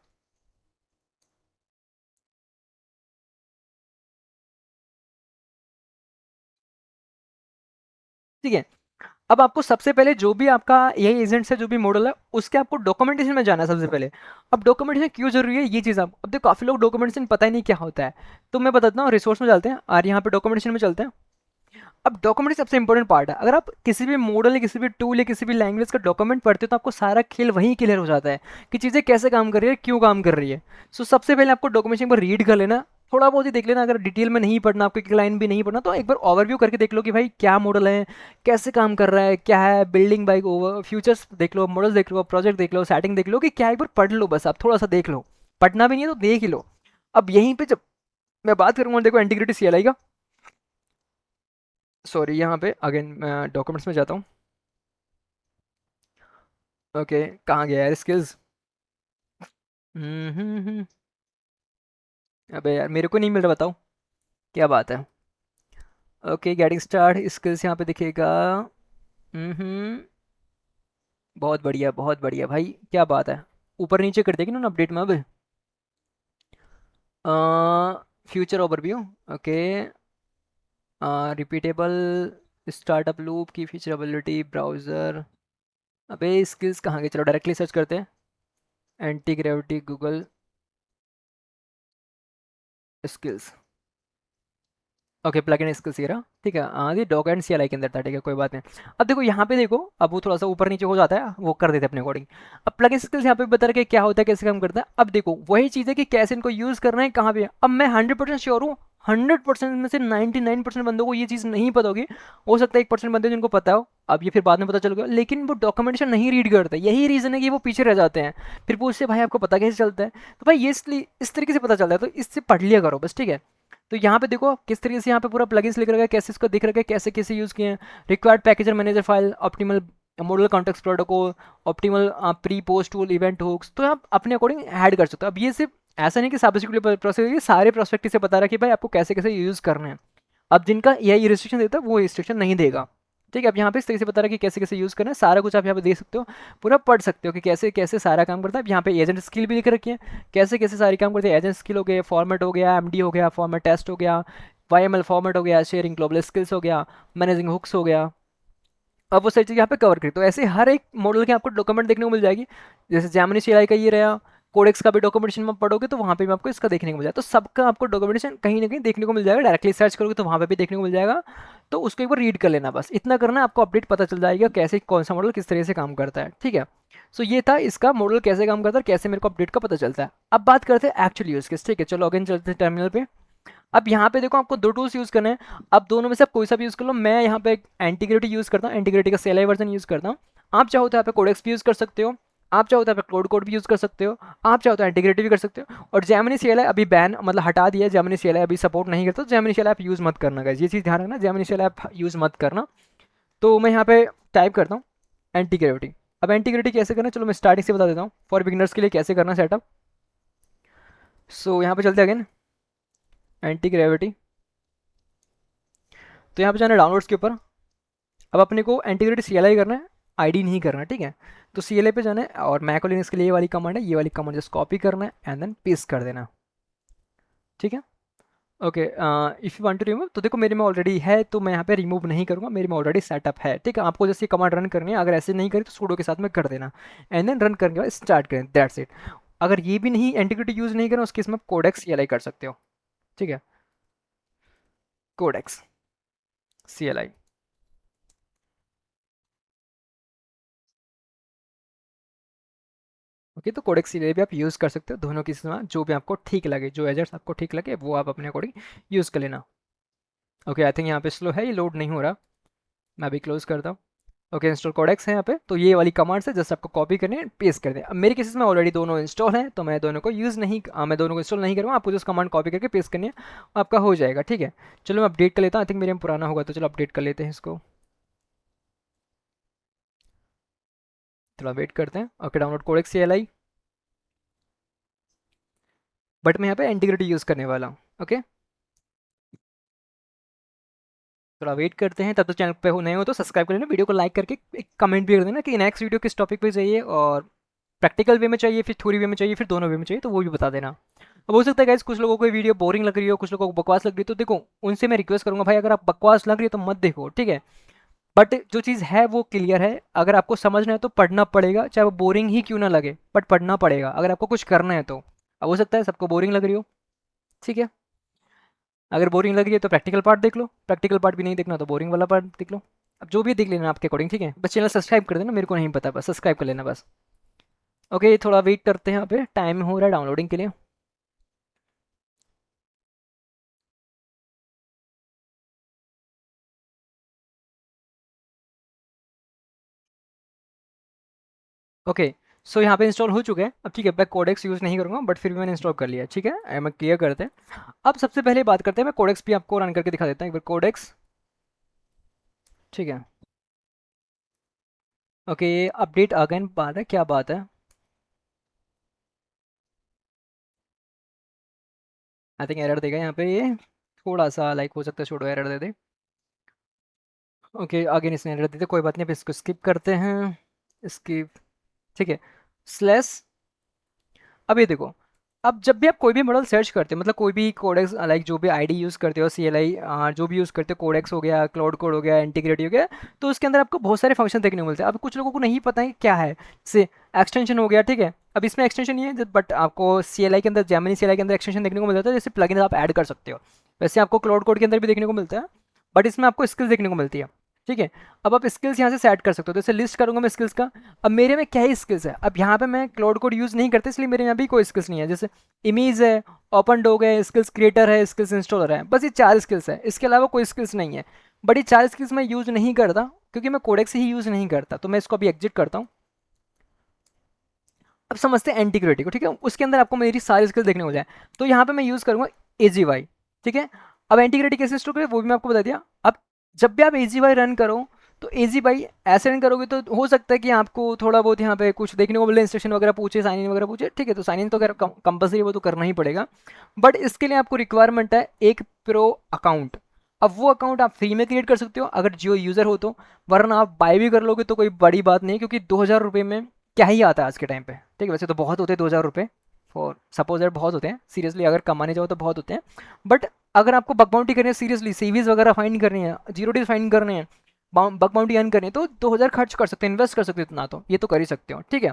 ठीक है। अब आपको सबसे पहले जो भी आपका एआई एजेंट है, जो भी मॉडल है, उसके आपको डॉक्यूमेंटेशन में जाना है सबसे पहले। अब डॉक्यूमेंटेशन क्यों जरूरी है, ये चीज़ आप अब देखो काफ़ी लोग डॉक्यूमेंटेशन पता ही नहीं क्या होता है, तो मैं बताता हूँ। रिसोर्स में चलते हैं और यहाँ पे डॉक्यूमेंटेशन में चलते हैं। अब डॉक्यूमेंट सबसे इंपॉर्टेंट पार्ट है, अगर आप किसी भी मॉडल या किसी भी टूल या किसी भी लैंग्वेज का डॉक्यूमेंट पढ़ते हो, तो आपको सारा खेल वहीं क्लियर हो जाता है कि चीज़ें कैसे काम कर रही है, क्यों काम कर रही है। सो सबसे पहले आपको डॉक्यूमेंटेशन पर रीड कर लेना, थोड़ा बहुत ही देख लेना, अगर डिटेल में नहीं पढ़ना, आपको एक लाइन भी नहीं पढ़ना, तो एक बार ओवरव्यू करके देख लो कि भाई क्या मॉडल है, कैसे काम कर रहा है, क्या है, बिल्डिंग बाइक ओवर फ्यूचर्स देख लो, मॉडल्स देख लो, प्रोजेक्ट देख लो, सेटिंग देख लो कि क्या, एक बार पढ़ लो, बस आप थोड़ा सा देख लो, पढ़ना भी नहीं है तो देख ही लो। अब यहीं पे जब मैं बात करूँगा, देखो इंटीग्रिटी CLI का, सॉरी यहाँ पे अगेन मैं डॉक्यूमेंट्स में जाता हूँ। ओके कहाँ गया यार स्किल्स, हम्म। अबे यार मेरे को नहीं मिल रहा, बताओ क्या बात है। ओके गेटिंग स्टार्ट स्किल्स यहाँ पे दिखेगा, हम्म। बहुत बढ़िया भाई, क्या बात है। ऊपर नीचे कर देगी ना अपडेट में अब। Future overview, okay, repeatable startup loop की फीचरेबिलिटी ब्राउज़र। अबे स्किल्स कहाँ गए, चलो डायरेक्टली सर्च करते हैं। Anti gravity Google skills, okay, plug in skills ये रहा, ठीक है। हाँ ये डॉक एंड CLI के अंदर था, ठीक है, कोई बात नहीं। अब देखो यहाँ पे देखो, अब वो थोड़ा सा ऊपर नीचे हो जाता है, वो कर देते हैं अपने अकॉर्डिंग। अब प्लग इन स्किल्स यहाँ पे बता रहे क्या होता है, कैसे काम करता है। अब देखो वही चीज़ है कि कैसे इनको यूज़ करना है, कहाँ पे। अब मैं 100% श्योर हूँ, 100% में से 99% बंदों को ये चीज़ नहीं पता होगी। हो सकता है 1% बंदे जिनको पता हो, अब ये फिर बाद में पता चल गया, लेकिन वो डॉक्यूमेंटेशन नहीं रीड करते। यही रीज़न है कि वो पीछे रह जाते हैं। फिर पूछते भाई आपको पता कैसे चलता है, तो भाई ये इस तरीके से पता चलता है, तो इससे पढ़ लिया करो बस, ठीक है। तो यहाँ पे देखो किस तरीके से यहाँ पे पूरा प्लगइन्स लिख रखा है, कैसे इसको दिख रखा है, कैसे कैसे यूज़ किए हैं। Required packager manager file, optimal model context protocol, optimal pre post tool, event hooks, तो आप अपने अकॉर्डिंग ऐड कर सकते हो। अब ये सिर्फ ऐसा नहीं कि साइबर सिक्योरिटी प्रोसेस, ये सारे प्रोस्पेक्टिव से बता रहा है कि भाई आपको कैसे कैसे यूज़ करना है। अब जिनका AI रिस्ट्रिक्शन देता है वो रिस्ट्रिक्शन नहीं देगा, ठीक है। अब यहाँ पे इस तरीके से बता रहा है कि कैसे कैसे यूज़ करना है, सारा कुछ आप यहाँ पे देख सकते हो, पूरा पढ़ सकते हो कि कैसे कैसे सारा काम करता है। अब यहाँ पे एजेंट स्किल भी लिख रखी है, कैसे कैसे सारी काम करते हैं। एजेंट स्किल हो गया, फॉर्मेट हो गया, MD हो गया, फॉर्मेट टेस्ट हो गया, YML फॉर्मेट हो गया, शेयरिंग ग्लोबल स्किल्स हो गया, मैनेजिंग हुक्स हो गया। अब वो सारी चीज़ यहाँ पे कवर करी, तो ऐसे हर एक मॉडल के आपको डॉक्यूमेंट देखने को मिल जाएगी। जैसे जैमिनी CLI का ये रहा, कोडेक्स का भी डॉक्यूमेंटेशन में पढ़ोगे तो वहाँ पे भी आपको इसका देखने को मिल जाएगा। तो सबका आपको डॉक्यूमेंटेशन कहीं ना कहीं देखने को मिल जाएगा, डायरेक्टली सर्च करोगे तो वहाँ पे भी देखने को मिल जाएगा। तो उसको एक बार रीड कर लेना, बस इतना करना, आपको अपडेट पता चल जाएगा कैसे कौन सा मॉडल किस तरह से काम करता है, ठीक है। सो ये था इसका मॉडल कैसे काम करता है, कैसे मेरे को अपडेट का पता चलता है। अब बात करते हैं एक्चुअल यूज़ केस, ठीक है। चलो अगेन चलते हैं टर्मिनल पे। अब यहाँ पे देखो आपको दो टूल्स यूज़ करने हैं। अब दोनों में से आप कोई सा भी यूज़ कर लो। मैं यहाँ पे एंटीग्रेविटी यूज़ करता हूँ, एंटीग्रेविटी का CLI वर्जन यूज़ करता हूँ। आप चाहो तो यहाँ पे कोडेक्स भी यूज़ कर सकते हो, आप चाहो तो यहाँ पे क्लोड कोड भी यूज़ कर सकते हो, आप चाहो तो एंटीग्रेविटी भी कर सकते हो। और जैमिनी CLI अभी बैन मतलब हटा दिया है, जैमिनी CLI अभी सपोर्ट नहीं करता, तो जैमिनी CLI आप यूज़ मत करना गाइस, ये चीज़ ध्यान रखना, जैमिनी CLI आप यूज़ मत करना। तो मैं यहाँ पे टाइप करता हूँ एंटीग्रेविटी। अब एंटीग्रेविटी कैसे करना, चलो मैं स्टार्टिंग से बता देता हूँ, फॉर बिगिनर्स के लिए कैसे करना सेटअप। सो यहाँ पे चलते हैं अगेन एंटीग्रेविटी। तो यहाँ पे जाना डाउनलोड्स के ऊपर। अब अपने को एंटीग्रेविटी CLI करना है, ID नहीं करना, ठीक है। तो CLI पे जाना है और मैक और लिनक्स के लिए ये वाली कमांड है, ये वाली कमांड जस्ट कॉपी करना है एंड देन पेस्ट कर देना, ठीक है। Okay, if you want to remove, तो देखो मेरे में ऑलरेडी है तो मैं यहाँ पे रिमूव नहीं करूँगा, मेरे में ऑलरेडी सेटअप है, ठीक है। आपको जैसे कमांड रन करनी है, अगर ऐसे नहीं करें तो सूडो के साथ में कर देना एंड देन रन करने के बाद स्टार्ट करें, दैट्स इट। अगर ये भी नहीं एंटीग्रेविटी यूज़ नहीं करें उसके इसमें कोडेक्स CLI कर सकते हो, ठीक है। Codex CLI, okay. तो कोडेक्स CLI भी आप यूज़ कर सकते हो, दोनों की इस्तेमाल जो भी आपको ठीक लगे, जो एजेंट्स आपको ठीक लगे वो आप अपने अकॉर्डिंग यूज़ कर लेना। ओके, आई थिंक यहाँ पे स्लो है, ये लोड नहीं हो रहा, मैं अभी क्लोज करता हूँ। ओके, इंस्टॉल कोडेक्स है यहाँ पे, तो ये वाली कमांड्स है जस्ट आपको कॉपी करनी है, पेस्ट कर दें। अब मेरे केसेस में ऑलरेडी दोनों इंस्टॉल हैं तो मैं दोनों को यूज़ नहीं मैं दोनों को इंस्टॉल नहीं करूँगा, आपको जस्ट कमांड कॉपी करके पेस्ट करनी है, आपका हो जाएगा, ठीक है। चलो मैं अपडेट कर लेता हूँ, आई थिंक मेरे में पुराना होगा, तो चलो अपडेट कर लेते हैं इसको, थोड़ा वेट करते हैं। Okay, download Codex CLI, but मैं यहाँ पे एंटीग्रेविटी यूज़ करने वाला हूँ, ओके। थोड़ा वेट करते हैं, तब तक चैनल पे हो नए हो तो सब्सक्राइब कर लेना, वीडियो को लाइक करके एक कमेंट भी कर देना कि नेक्स्ट वीडियो किस टॉपिक पे चाहिए, और प्रैक्टिकल वे में चाहिए, फिर थ्योरी वे में चाहिए, फिर दोनों वे में चाहिए, तो वो भी बता देना। अब हो सकता है गाइस कुछ लोगों को वीडियो बोरिंग लग रही हो, कुछ लोगों को बकवास लग रही है, तो देखो उनसे मैं रिक्वेस्ट करूंगा भाई अगर आप बकवास लग रही है तो मत देखो, ठीक है। बट जो चीज़ है वो क्लियर है, अगर आपको समझना है तो पढ़ना पड़ेगा, चाहे वो बोरिंग ही क्यों ना लगे, बट पढ़ना पड़ेगा अगर आपको कुछ करना है तो। अब हो सकता है सबको बोरिंग लग रही हो, ठीक है। अगर बोरिंग लग रही है तो प्रैक्टिकल पार्ट देख लो, प्रैक्टिकल पार्ट भी नहीं देखना तो बोरिंग वाला पार्ट देख लो। अब जो भी देख लेना आपके अकॉर्डिंग, ठीक है। बस चैनल सब्सक्राइब कर देना, मेरे को नहीं पता, बस सब्सक्राइब कर लेना बस। ओके, थोड़ा वेट करते हैं, यहाँ पे टाइम हो रहा है डाउनलोडिंग के लिए। ओके, सो यहाँ पे इंस्टॉल हो चुके हैं। अब ठीक है, मैं कोडेक्स यूज़ नहीं करूँगा बट फिर भी मैंने इंस्टॉल कर लिया, ठीक है। मैं क्लियर करते हैं। अब सबसे पहले बात करते हैं, मैं कोडेक्स भी आपको रन करके दिखा देता हूँ एक बार, कोडेक्स, ठीक है। ओके, ये अपडेट अगेन बात है, क्या बात है। आई थिंक एरर देगा यहाँ पे ये, थोड़ा सा लाइक हो सकता है, छोड़ो एरर दे दे। ओके, अगेन इसने एरर दे दे, कोई बात नहीं, अब इसको स्किप करते हैं, स्किप, ठीक है। स्लैश अब ये देखो, अब जब भी आप कोई भी मॉडल सर्च करते हो, मतलब कोई भी कोडेक्स लाइक जो भी आईडी यूज़ करते हो, CLI जो भी यूज़ करते हो, कोडेक्स हो गया, क्लाउड कोड हो गया, इंटीग्रिटी हो गया, तो उसके अंदर आपको बहुत सारे फंक्शन देखने को मिलते हैं। अब कुछ लोगों को नहीं पता है क्या है, जैसे एक्सटेंशन हो गया, ठीक है। अब इसमें एक्सटेंशन नहीं है, बट आपको CLI के अंदर, जेमिनी CLI के अंदर एक्सटेंशन देखने को मिलता है, जैसे प्लगइन आप ऐड कर सकते हो। वैसे आपको क्लाउड कोड के अंदर भी देखने को मिलता है, बट इसमें आपको स्किल्स देखने को मिलती है, ठीक है। अब आप स्किल्स यहाँ से सेट कर सकते हो, जैसे लिस्ट करूँगा मैं स्किल्स का। अब मेरे में क्या ही स्किल्स है, अब यहाँ पे मैं क्लाउड कोड यूज़ नहीं करता, इसलिए मेरे यहाँ भी कोई स्किल्स नहीं है। जैसे इमेज है, ओपन डॉग है, स्किल्स क्रिएटर है, स्किल्स इंस्टॉलर है, बस ये 4 स्किल्स है, इसके अलावा कोई स्किल्स नहीं है। बट ये 4 स्किल्स मैं यूज़ नहीं करता क्योंकि मैं कोडेक्स ही यूज़ नहीं करता, तो मैं इसको अभी एग्जिट करता हूँ। अब समझते हैं एंटीग्रिटी को, ठीक है। उसके अंदर आपको मेरी सारी स्किल्स देखने को जाए, तो यहाँ पे मैं यूज़ करूँगा AGY, ठीक है। अब एंटीग्रिटी कैसे इंस्टॉल करें वो भी मैं आपको बता दिया। अब जब भी आप AGY रन करो, तो AGY ऐसे रन करोगे तो हो सकता है कि आपको थोड़ा बहुत यहाँ पे कुछ देखने को मिले, इंस्ट्रक्शन वगैरह पूछे, साइन इन वगैरह पूछे, ठीक है। तो साइन इन तो अगर कंपलसरी वो तो करना ही पड़ेगा, बट इसके लिए आपको रिक्वायरमेंट है एक प्रो अकाउंट। अब वो अकाउंट आप फ्री में क्रिएट कर सकते हो अगर जियो यूज़र हो तो, वरना आप बाय भी कर लोगे तो कोई बड़ी बात नहीं, क्योंकि 2000 रुपये में क्या ही आता है आज के टाइम पे, ठीक है। वैसे तो बहुत होते हैं 2000 रुपये, फॉर सपोज दैट बहुत होते हैं, सीरियसली अगर कमाने जाओ तो बहुत होते हैं। बट अगर आपको बग बाउंटी करनी है, सीरियसली सीवीज वगैरह फाइंड करनी है, 0 डेज फाइंड करने हैं, बग बाउंटी अर्न करनी है, तो 2000 खर्च कर सकते हैं, इन्वेस्ट कर सकते हो इतना, तो ये तो कर ही सकते हो, ठीक है।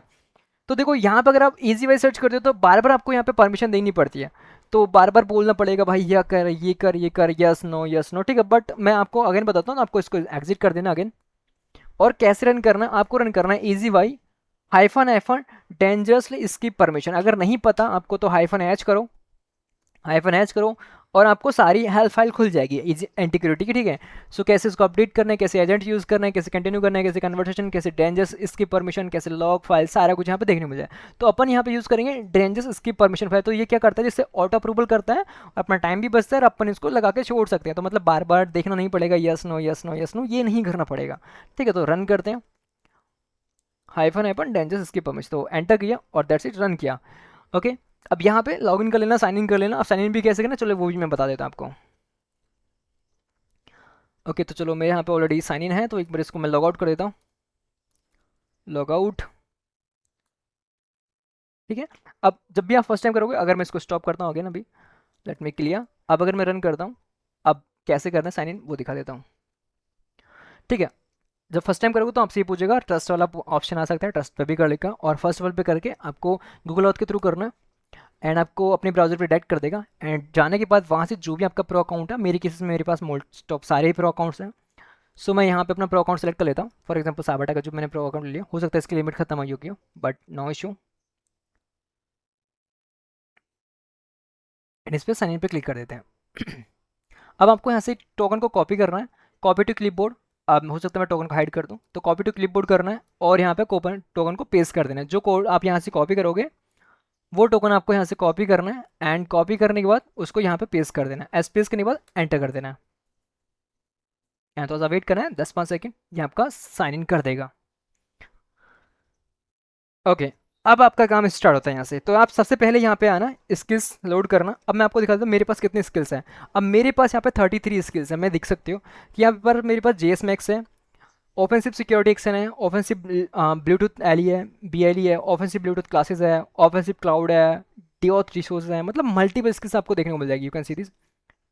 तो देखो यहाँ पे अगर आप इजी वे सर्च करते हो तो बार बार आपको यहाँ पे परमिशन देनी पड़ती है, तो बार बार बोलना पड़ेगा भाई यह कर, ये कर, ये कर, यस नो, ठीक है। बट मैं आपको अगेन बताता हूँ, आपको इसको एग्जिट कर देना अगेन। और कैसे रन करना है, आपको रन करना है EasyY हाइफन डेंजरसली इसकी परमिशन। अगर नहीं पता आपको तो हाइफन एच करो और आपको सारी हेल्प फाइल खुल जाएगी इजी एंटीक्यूरिटी की, ठीक है। सो कैसे इसको अपडेट करना है, कैसे एजेंट यूज़ करना है, कैसे कंटिन्यू करना है, कैसे कन्वर्सेशन, कैसे डेंजर्स इसकी परमिशन, कैसे लॉग फाइल, सारा कुछ यहाँ पे देखने को मिल जाए। तो अपन यहाँ पे यूज़ करेंगे डेंजर्स इसकी परमिशन फाइल। तो ये क्या करता है, जिससे ऑटो अप्रूवल करता है, अपना टाइम भी बचता है और अपन इसको लगा के छोड़ सकते हैं। तो मतलब बार बार देखना नहीं पड़ेगा, yes no yes no yes no, ये नहीं करना पड़ेगा, ठीक है। तो रन करते हैं, हाइफन डेंजर्स इसकी परमिशन, तो एंटर किया और दैट्स इट, रन किया, ओके। अब यहाँ पे लॉगिन कर लेना, साइन इन कर लेना। अब साइन इन भी कैसे करना, चलो वो भी मैं बता देता हूँ आपको। ओके, तो चलो मेरे यहाँ पे ऑलरेडी साइन इन है, तो एक बार इसको मैं लॉग आउट कर देता हूँ, लॉग आउट, ठीक है। अब जब भी आप फर्स्ट टाइम करोगे, अगर मैं इसको स्टॉप करता हूँ अगेन, अभी लेट मी क्लियर। अब अगर मैं रन करता हूँ, अब कैसे करना है साइन इन वो दिखा देता हूँ, ठीक है। जब फर्स्ट टाइम करोगे तो आपसे ये पूछेगा, ट्रस्ट वाला ऑप्शन आ सकता है, ट्रस्ट पे भी कर लेगा, और फर्स्ट वर्ड पे करके आपको गूगल ऑथ के थ्रू करना है, एंड आपको अपने ब्राउजर पे डायरेक्ट कर देगा। एंड जाने के बाद वहाँ से जो भी आपका प्रो अकाउंट है, मेरे केसेस में मेरे पास मोस्ट ऑफ सारे ही प्रो अकाउंट्स हैं, सो मैं यहाँ पे अपना प्रो अकाउंट सेलेक्ट कर लेता हूँ। फॉर एग्जांपल साबाटा का जो मैंने प्रो अकाउंट लिया, हो सकता है इसकी लिमिट खत्म हो गई हो, बट नो इशू। एंड इस पर साइन इन पे क्लिक कर देते हैं। अब आपको यहाँ से टोकन को कॉपी करना है, कॉपी टू क्लिपबोर्ड। अब हो सकता है मैं टोकन को हाइड कर दूँ, तो कॉपी टू क्लिपबोर्ड करना है और यहाँ पे टोकन को पेस्ट कर देना है। जो कोड आप यहाँ से कॉपी करोगे वो टोकन आपको यहाँ से कॉपी करना है, एंड कॉपी करने के बाद उसको यहाँ पे पेस्ट कर देना है। एस पेस्ट करने के बाद एंटर कर देना है, यहाँ थोड़ा सा वेट करना है 10-5 सेकेंड, ये आपका साइन इन कर देगा, ओके। अब आपका काम स्टार्ट होता है यहाँ से। तो आप सबसे पहले यहाँ पे आना, स्किल्स लोड करना। अब मैं आपको दिखाता हूँ मेरे पास कितने स्किल्स हैं। अब मेरे पास यहाँ पे 33 स्किल्स हैं, मैं दिख सकते हो कि यहाँ पर मेरे पास JS Max है, ऑफेंसिव सिक्योरिटी एक्शन है, ऑफेंसिव ब्लूटूथ एली है, BLE है, ऑफेंसिव ब्लूटूथ क्लासेस है, ऑफेंसिव क्लाउड है, डिऑथ रिसोर्स है, मतलब मल्टीपल स्किल्स आपको देखने को मिल जाएगी, यू कैन सी दिस,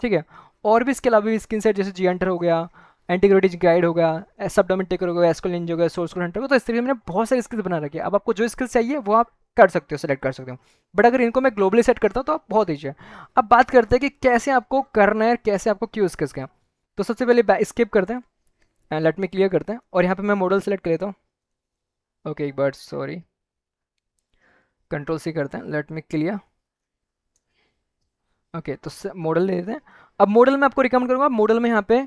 ठीक है। और भी इसके अलावा भी स्किल्स है, जैसे जीएंटर हो गया, एंटीग्रिटी गाइड हो गया, सब डोमेन टेकर हो गया, एसक्यूएल निंजा हो गया, सोर्स कोड हंटर हो गया। तो इस तरीके से मैंने बहुत सारी स्किल्स बना रखी है। अब आपको जो स्किल्स चाहिए वो आप कर सकते हो, सेलेक्ट कर सकते हो, बट अगर इनको मैं ग्लोबली सेट करता हूँ तो आप बहुत ईजी है। अब बात करते हैं कि कैसे आपको करना है, कैसे आपको क्यों स्किल्स का। तो सबसे पहले स्किप करते हैं एंड लेट मी क्लियर करते हैं, और यहाँ पे मैं मॉडल सेलेक्ट कर लेता हूँ, ओके एक बार सॉरी, कंट्रोल C करते हैं, लेट मी क्लियर, ओके। तो मॉडल ले लेते हैं। अब मॉडल में आपको रिकमेंड करूँगा, मॉडल में यहाँ पे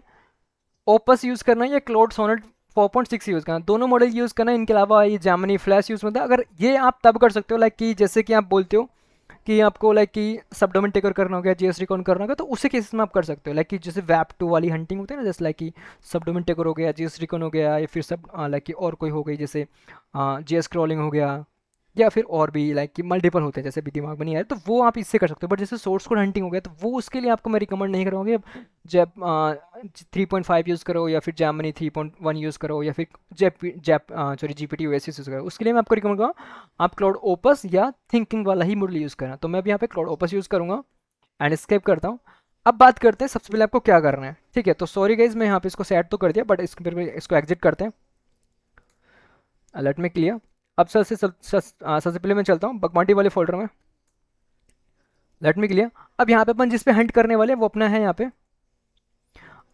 ओपस यूज़ करना है या क्लाउड सोनेट 4.6 यूज़ करना, दोनों मॉडल यूज़ करना है। इनके अलावा ये जेमिनी फ्लैश यूज़ करना है। अगर ये आप तब कर सकते हो लाइक कि जैसे कि आप बोलते हो कि आपको लाइक कि सब डोमेन टेकर करना हो गया, JS रिकॉन करना होगा, तो उसी केसेस में आप कर सकते हो। लाइक कि जैसे वेब 2 वाली हंटिंग होती है ना, जैसे लाइक कि सब डोमेन टेकर हो गया, JS रिकॉन हो गया, या फिर सब लाइक कि और कोई हो गई, जैसे JS क्रॉलिंग हो गया, या फिर और भी लाइक कि मल्टीपल होते हैं, जैसे भी दिमाग में नहीं आया तो वो आप इससे कर सकते हो। बट जैसे सोर्स कोड हंटिंग हो गया तो वो उसके लिए आपको मैं रिकमेंड नहीं करूँगा कि जैप 3.5 यूज़ करो या फिर जैमनी 3.1 यूज़ करो या फिर जीपीटी ओएसिस यूज़ करो। उसके लिए मैं आपको रिकमेंड करूँगा आप क्लाउड ओपस या थिंकिंग वाला ही मॉडल यूज़ करना। तो मैं अभी यहाँ पे क्लाउड ओपस यूज़ करूँगा एंड एस्केप करता हूँ। अब बात करते हैं सबसे पहले आपको क्या करना है, ठीक है। तो सॉरी गाइज, मैं यहाँ पे इसको सेट तो कर दिया, बट इसको एग्जिट करते हैं। Let me clear. अब सबसे पहले मैं चलता हूँ बगमाटी वाले फोल्डर में। Let me clear. अब यहाँ पे अपन जिस पे हंट करने वाले हैं वो अपना है यहाँ पे।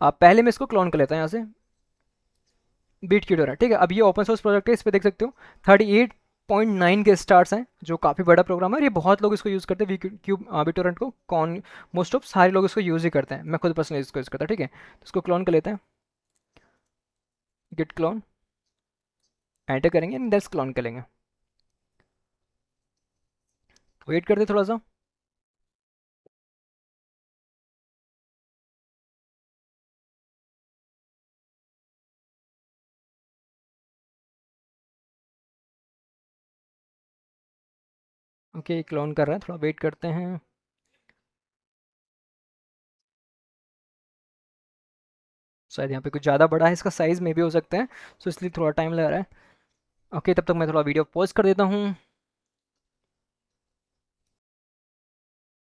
अब पहले मैं इसको क्लोन कर लेता हूँ यहाँ से, बीट क्यूडर है, ठीक है। अब ये ओपन सोर्स प्रोजेक्ट है, इस पे देख सकते हो 38.9 के स्टार्स हैं, जो काफ़ी बड़ा प्रोग्राम है और ये बहुत लोग इसको यूज़ करते हैं। वी क्यूब बिटोरेंट को कौन मोस्ट ऑफ सारे लोग इसको यूज़ ही करते हैं, मैं खुद पर्सनली इसको यूज़ करता हूँ, ठीक है। तो इसको क्लोन कर लेते हैं, गिट क्लोन एंटर करेंगे एंड दैट्स क्लोन करेंगे। वेट करते थोड़ा सा। ओके, क्लोन कर रहा है, थोड़ा वेट करते हैं। शायद यहाँ पे कुछ ज़्यादा बड़ा है, इसका साइज़ में भी हो सकता है, सो इसलिए थोड़ा टाइम लग रहा है। ओके, तब तक मैं थोड़ा वीडियो पॉज कर देता हूँ।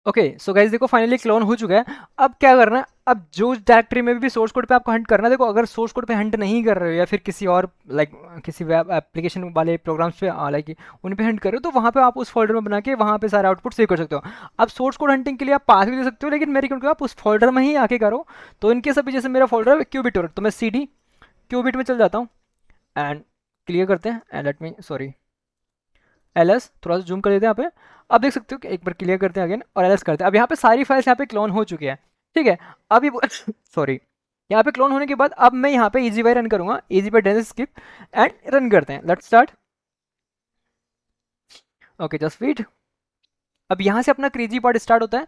ओके सो गाइज देखो फाइनली क्लोन हो चुका है। अब क्या करना है, अब जो डायरेक्टरी में भी सोर्स कोड पे आपको हंट करना है, देखो अगर सोर्स कोड पे हंट नहीं कर रहे हो या फिर किसी और लाइक किसी वेब एप्लीकेशन वाले प्रोग्राम्स पे लाइक उन पे हंट कर रहे हो, तो वहाँ पे आप उस फोल्डर में बना के वहाँ पे सारा आउटपुट सेव कर सकते हो। अब सोर्स कोड हंटिंग के लिए आप पास भी दे सकते हो, लेकिन मेरी क्योंकि आप उस फोल्डर में ही आके करो। तो इनके सभी जैसे मेरा फोल्डर है क्यूबिट, तो मैं सी डी क्यूबिट में चल जाता हूँ एंड क्लियर करते हैं and let me sorry LS थोड़ा सा जूम कर देते हैं यहाँ पे। अब देख सकते हो कि एक बार क्लियर करते हैं अगेन और एलएस करते हैं। अब यहाँ पे सारी फाइल्स यहाँ पे क्लोन हो चुकी है, ठीक है। अभी सॉरी, यहाँ पे क्लोन होने के बाद अब मैं यहाँ पे इजी बाय रन करूंगा, easy by dense skip and run करते हैं। Let's start. Okay just wait. अब यहाँ से अपना क्रेजी पार्ट स्टार्ट होता है।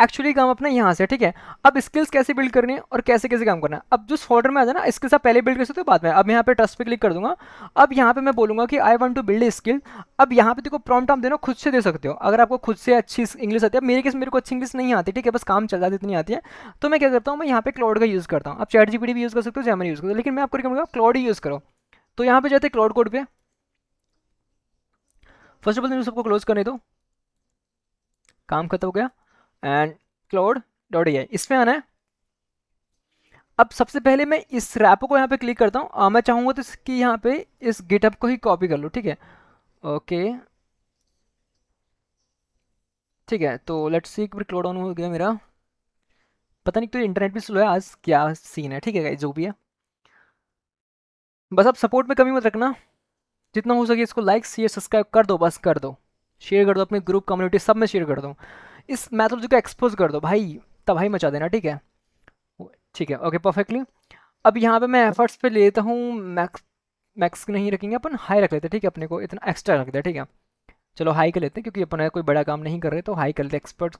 एक्चुअली काम अपना यहाँ से, ठीक है। अब स्किल्स कैसे बिल्ड करनी है और कैसे कैसे काम करना है, अब जिस फोल्डर में आ जाए ना स्किल्स आप पहले बिल्ड कर सकते हो बाद में। अब मैं यहाँ पे ट्रस्ट पे क्लिक कर दूंगा। अब यहाँ पे मैं बोलूंगा कि I want to build a skill. अब यहाँ पे देखो प्रॉम्प्ट आप देना खुद से दे सकते हो, अगर आपको खुद से अच्छी इंग्लिश आती है। मेरे केस मेरे को अच्छी इंग्लिश नहीं आती, ठीक है, बस काम चल जाती इतनी आती है। तो मैं क्या करता हूँ, मैं यहाँ पे क्लाउड का यूज़ करता हूँ। आप चैट जीपीटी भी यूज़ कर सकते हो, जैमनी यूज़ कर सकते हो, लेकिन मैं आपको रिकमेंड करूँगा क्लाउड ही यूज़ करो। तो यहाँ पे जाते क्लाउड कोड पे, फर्स्ट ऑफ ऑल सबको क्लोज करने दो, काम खत्म हो गया एंड क्लाउड डॉट ए इसमें आना है। अब सबसे पहले मैं इस रैपो को यहाँ पे क्लिक करता हूँ। मैं चाहूँगा तो इसकी यहाँ पे इस गिटहब को ही कॉपी कर लो, ठीक है। ओके ठीक है, तो लेट्स सी एक बार क्लोड ऑन हो गया मेरा। पता नहीं तो इंटरनेट भी स्लो है आज, क्या सीन है, ठीक है guys, जो भी है। बस अब सपोर्ट में कमी मत रखना, जितना हो सके इसको लाइक शेयर सब्सक्राइब कर दो, बस कर दो, शेयर कर दो अपने ग्रुप कम्युनिटी सब में शेयर कर दो। इस मैथोलॉजी को एक्सपोज कर दो भाई, तबाही मचा देना, ठीक है। ठीक है ओके परफेक्टली। अब यहाँ पे मैं एफर्ट्स पे लेता हूँ मैक्स, मैक्स नहीं रखेंगे अपन, हाई रख लेते हैं, ठीक है। अपने को इतना एक्स्ट्रा रख दिया, ठीक है। चलो हाई कर लेते हैं क्योंकि अपन कोई बड़ा काम नहीं कर रहे, तो हाई कर लेते एक्सपर्ट।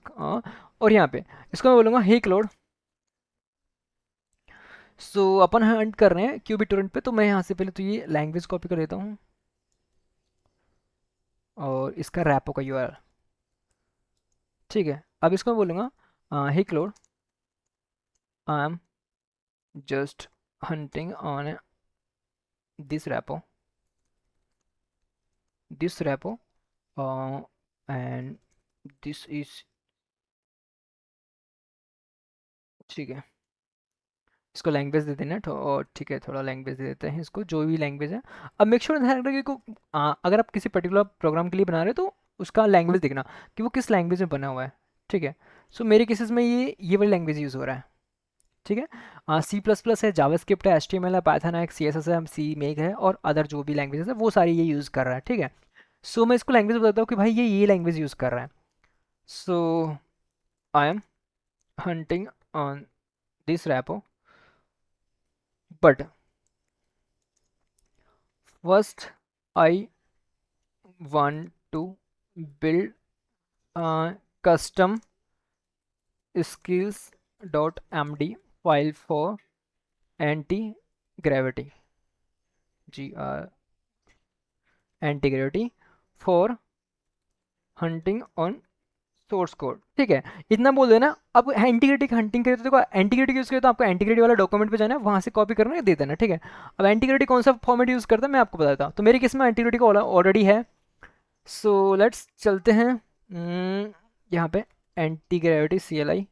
और यहाँ पे इसको मैं बोलूँगा हे क्लोड। सो अपन हंट कर रहे हैं क्यूबिट टोरेंट पे, तो मैं यहाँ से पहले तो ये लैंग्वेज कॉपी कर देता हूँ और इसका रैपो का यूआरएल, ठीक है। अब इसको मैं बोलूँगा hey Claude, I am just hunting on this repo, this repo and this is, ठीक है। इसको लैंग्वेज दे देना और ठीक है थोड़ा लैंग्वेज दे देते हैं इसको, जो भी लैंग्वेज है। अब मेक श्योर ध्यान रखिए को अगर आप किसी पर्टिकुलर प्रोग्राम के लिए बना रहे हो तो उसका लैंग्वेज देखना कि वो किस लैंग्वेज में बना हुआ है, ठीक है। सो मेरे केसेस में ये वाली लैंग्वेज यूज़ हो रहा है, ठीक है। सी प्लस प्लस है, जावास्क्रिप्ट है, HTML है, पाइथन है, CSS है, सी मेक है और अदर जो भी लैंग्वेजेस है वो सारी ये यूज़ कर रहा है, ठीक है। सो मैं इसको लैंग्वेज बताता हूँ कि भाई ये लैंग्वेज यूज़ कर रहा है। So I am hunting on this repo, but first I want to build a custom skills.md file for anti-gravity, gr anti-gravity for hunting on source code, ठीक है, इतना बोल देना। अब एंटीग्रेटी हंटिंग करें तो देखो, एंटीग्रेटी यूज़ करें तो आपको एंटीग्रेटी वाला डॉक्यूमेंट पे जाना है, वहाँ से कॉपी करना है, दे देना, ठीक है। अब एंटीग्रेटी कौन सा फॉर्मेट यूज़ करता है मैं आपको बताता हूँ। तो मेरे केस में एंटीग्रेटी का ऑलरेडी है। सो लेट्स चलते हैं यहाँ पे Antigravity CLI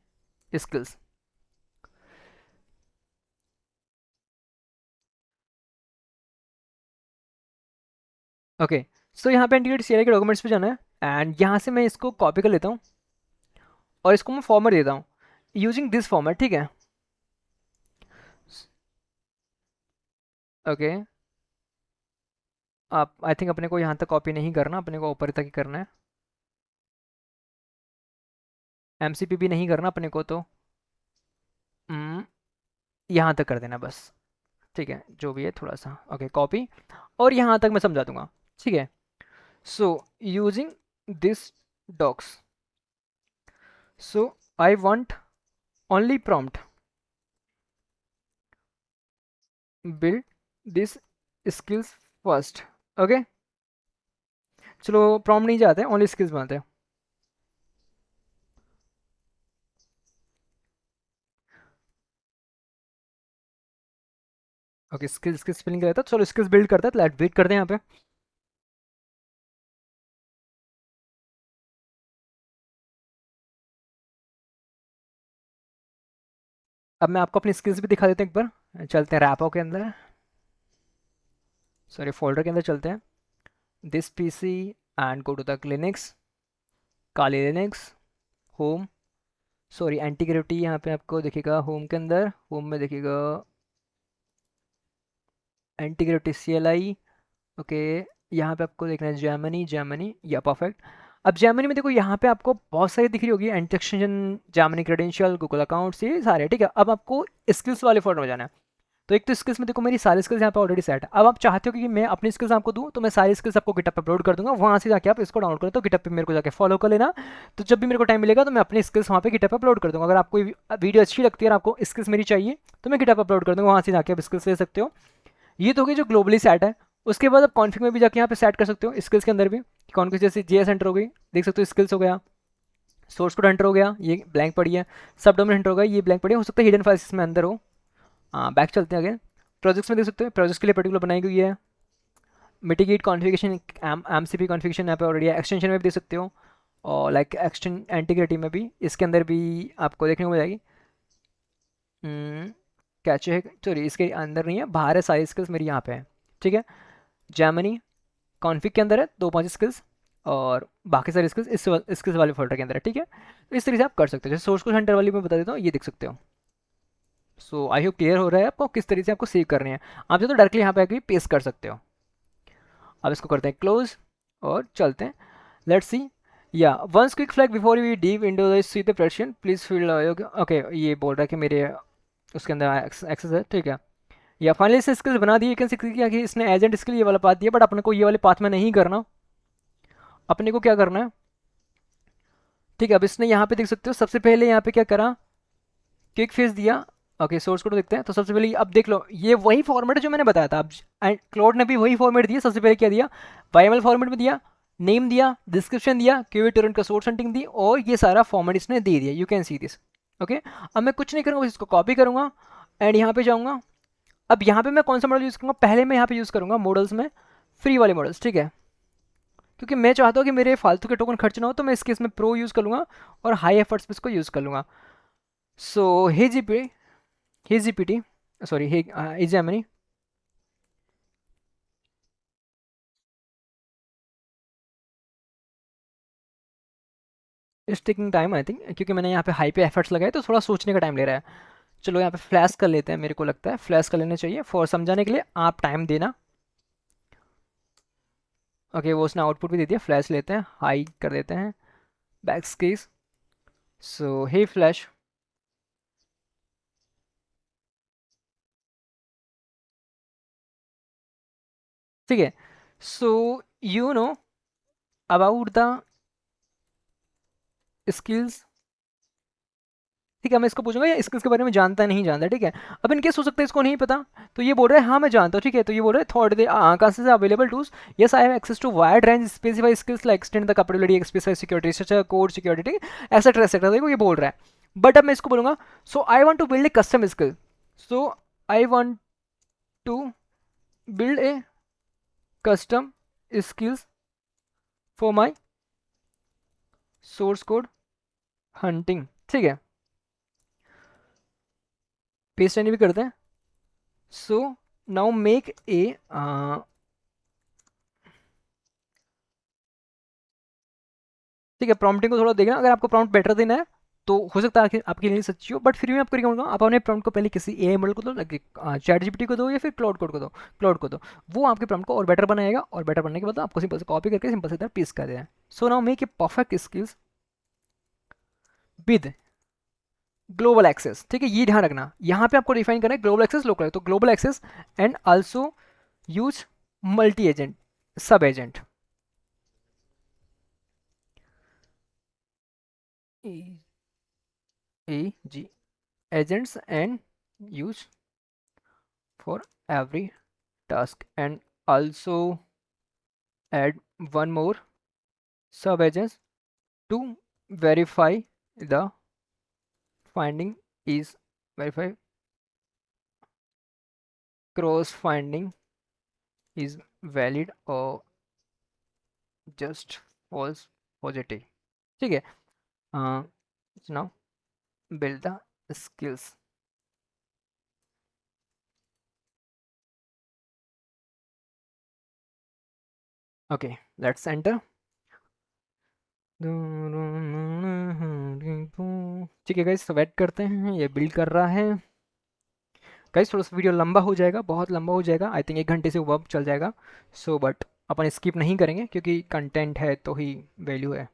skills. Okay, so यहाँ पे एंटी ग्रेविटी CLI के डॉक्यूमेंट्स पे जाना है, एंड यहाँ से मैं इसको कॉपी कर लेता हूँ और इसको मैं फॉर्मेट देता हूँ यूजिंग दिस फॉर्मेट, ठीक है। ओके, आप आई थिंक अपने को यहाँ तक कॉपी नहीं करना, अपने को ऊपर तक ही करना है। MCP भी नहीं करना अपने को, तो यहाँ तक कर देना बस, ठीक है, जो भी है थोड़ा सा। ओके, कॉपी, और यहाँ तक मैं समझा दूंगा, ठीक है। So using this docs, so I want only prompt build this skills first. Okay, चलो प्रॉम्प्ट नहीं जाते, ओनली स्किल्स बनाते हैं। ओके, स्किल्स की स्पेलिंग रहता है, चलो स्किल्स बिल्ड करते हैं, लेट वेट करते हैं यहाँ पे। अब मैं आपको अपनी स्किल्स भी दिखा देता हूँ एक बार। चलते हैं रैपो के अंदर, सॉरी फोल्डर के अंदर चलते हैं, this PC and go to the Linux, Kali Linux, home, sorry Antigravity यहाँ पे आपको दिखेगा होम के अंदर, होम में दिखेगा एंटीग्रेविटी CLI। ओके, यहाँ पे आपको देखना है जर्मनी, जर्मनी, या परफेक्ट। अब जर्मनी में देखो, यहाँ पे आपको बहुत सारी दिख रही होगी, एंट्रक्शन, जर्मनी क्रेडेंशियल, गूगल अकाउंट्स, ये सारे, ठीक है। अब आपको स्किल्स वाले फोल्डर में जाना है। तो एक तो स्किल्स में देखो मेरी सारी स्किल्स यहाँ पे ऑलरेडी सेट है। अब आप चाहते हो कि मैं अपनी स्किल्स आपको दूँ, तो मैं सारी स्किल्स आपको गिटअप पे अपलोड कर दूंगा, वहाँ से जाके आप इसको डाउनलोड करें, तो गिटअप पे मेरे को जाके फॉलो कर लेना। तो जब भी मेरे को टाइम मिलेगा तो मैं अपनी स्किल्स वहाँ पे गिटअप पे अपलोड कर दूंगा। अगर आपको वीडियो अच्छी लगती है और आपको स्किल्स मेरी चाहिए, तो मैं गिटअप अपलोड कर दूंगा, वहाँ से जाके आप स्किल्स ले सकते हो। ये तो होगी जो ग्लोबली सेट है। उसके बाद आप कॉन्फिग में भी जाके यहाँ पे सेट कर सकते हो स्किल्स के अंदर भी, कौन किस, जैसे JS एंटर हो गई, देख सकते हो स्किल्स हो गया, सोर्स कोड एंटर हो गया, ये ब्लैंक पड़ी है, सब डोमेन एंटर हो गया, ये ब्लैंक पड़ी है, हो सकता है हिडन फाइल्स इसमें अंदर हो। हाँ, बैक चलते हैं अगेन, प्रोजेक्ट्स में देख सकते हो प्रोजेक्ट्स के लिए पर्टिकुलर बनाई गई है। मिटिगेट कॉन्फ़िगरेशन, MCP कॉन्फ़िगरेशन यहाँ पे ऑलरेडी है, एक्सटेंशन में भी देख सकते हो, और लाइक एक्सटेंड एंटीग्रिटी में भी, इसके अंदर भी आपको देखने को मिल जाएगी। कैचे है, सॉरी इसके अंदर नहीं है, बाहर है, सारी स्किल्स मेरी यहाँ पे है, ठीक है। जर्मनी कॉन्फ़िग के अंदर है 2-5 स्किल्स, और बाकी सारी स्किल्स इस स्किल्स वाले फोल्डर के अंदर है, ठीक है। तो इस तरीके से आप कर सकते हो। जैसे सोर्स कोड सेंटर वाली मैं बता देता हूँ, ये देख सकते हो। सो आई होप क्लियर हो रहा है आपको किस तरीके से आपको सेव करने हैं। आप जो तो डायरेक्टली यहाँ पे आके पेस्ट कर सकते हो। अब इसको करते हैं क्लोज और चलते हैं, लेट्स सी। या once quick flag before you deep into the sea the प्रेशन प्लीज फील। ओके, ये बोल रहा है कि मेरे उसके अंदर एक्सेस है, ठीक है। या फाइनली इसने स्किल्स बना दी, कैन किया कि इसने एजेंट स्किल ये वाला पाथ दिया, बट अपने को ये वाले पाथ में नहीं करना, अपने को क्या करना है, ठीक है। अब इसने यहाँ पे देख सकते हो सबसे पहले यहाँ पे क्या करा, क्विक फेस दिया। ओके, सोर्स कोड देखते हैं। तो सबसे पहले अब देख लो, ये वही फॉर्मेट है जो मैंने बताया था। अब क्लाउड ने भी वही फॉर्मेट दिया। सबसे पहले क्या दिया, YML फॉर्मेट में दिया, नेम दिया, डिस्क्रिप्शन दिया, क्यूए टोरेंट का सोर्स हंटिंग दी, और ये सारा फॉर्मेट इसने दे दिया। You can see this. Okay, अब मैं कुछ नहीं करूँगा, इसको कॉपी करूँगा एंड यहाँ पे जाऊँगा। अब यहाँ पे मैं कौन सा मॉडल यूज़ करूँगा, पहले मैं यहाँ पे यूज़ करूँगा मॉडल्स में फ्री वाले मॉडल्स, ठीक है, क्योंकि मैं चाहता हूँ कि मेरे फालतू के टोकन खर्च ना हो, तो मैं इस केस में प्रो यूज़ कर लूँगा और हाई एफर्ट्स पे इसको यूज़ कर लूँगा। सो हे जीपीटी, सॉरी हे Gemini, इस टेकिंग टाइम आई थिंक, क्योंकि मैंने यहाँ पे हाई पे एफर्ट्स लगाए, तो थोड़ा सोचने का टाइम ले रहा है। चलो यहाँ पे फ्लैश कर लेते हैं, मेरे को लगता है फ्लैश कर लेने चाहिए फॉर समझाने के लिए, आप टाइम देना। ओके, वो उसने आउटपुट भी दे दिया, फ्लैश लेते हैं, हाई कर देते हैं, बैक स्केस। सो हे फ्लैश, ठीक है। So you know about the skills ठीक है, मैं इसको पूछूंगा या स्किल्स के बारे में जानता है नहीं जानता, ठीक है। अब इन केस हो सकता है इसको नहीं पता, तो ये बोल रहा है हाँ मैं जानता हूँ, ठीक है। तो ये बोल रहा है thought they classes available tools, yes I have access to wide range specify skills like extend the capability specify security such code security, ठीक है, एसेट्रा एसेट्रा, देखो ये बोल रहा है। बट अब मैं इसको बोलूंगा so I want to build a custom skill, so I want to build a custom skills for my source code hunting, ठीक है। पेस्ट भी करते हैं। सो नाउ मेक ए ठीक है, प्रॉम्प्टिंग को थोड़ा देखना, अगर आपको प्रॉम्प्ट बेटर देना है तो हो सकता है आपके लिए सच्ची हो, बट फिर भी मैं आपको रिकमेंड करूँगा आप अपने प्रॉम्प्ट को पहले किसी एआई मॉडल को दो, चैट जीपीटी को दो या फिर क्लाउड को दो, वो आपके प्रॉम्प्ट को और बेटर बनाएगा, और बेटर बनने के बाद आपको सिंपल से कॉपी करके सिंपल से पेस्ट कर देना है। So now make a perfect skills with global access, ठीक है, ये ध्यान रखना, यहाँ पे आपको डिफाइन करना है ग्लोबल एक्सेस लोकल, तो global access and also use multi agent sub agent, A G agents and use for every task, and also add one more sub agents to verify the finding is verify cross finding is valid or just false positive, ठीक है। now build the skills, okay, let's enter, ठीक है गाइस, वेट करते हैं, ये बिल्ड कर रहा है। गाइस थोड़ा सा वीडियो लंबा हो जाएगा, बहुत लंबा हो जाएगा, आई थिंक 1 घंटे से ऊपर चल जाएगा। सो बट अपन स्किप नहीं करेंगे क्योंकि कंटेंट है तो ही वैल्यू है,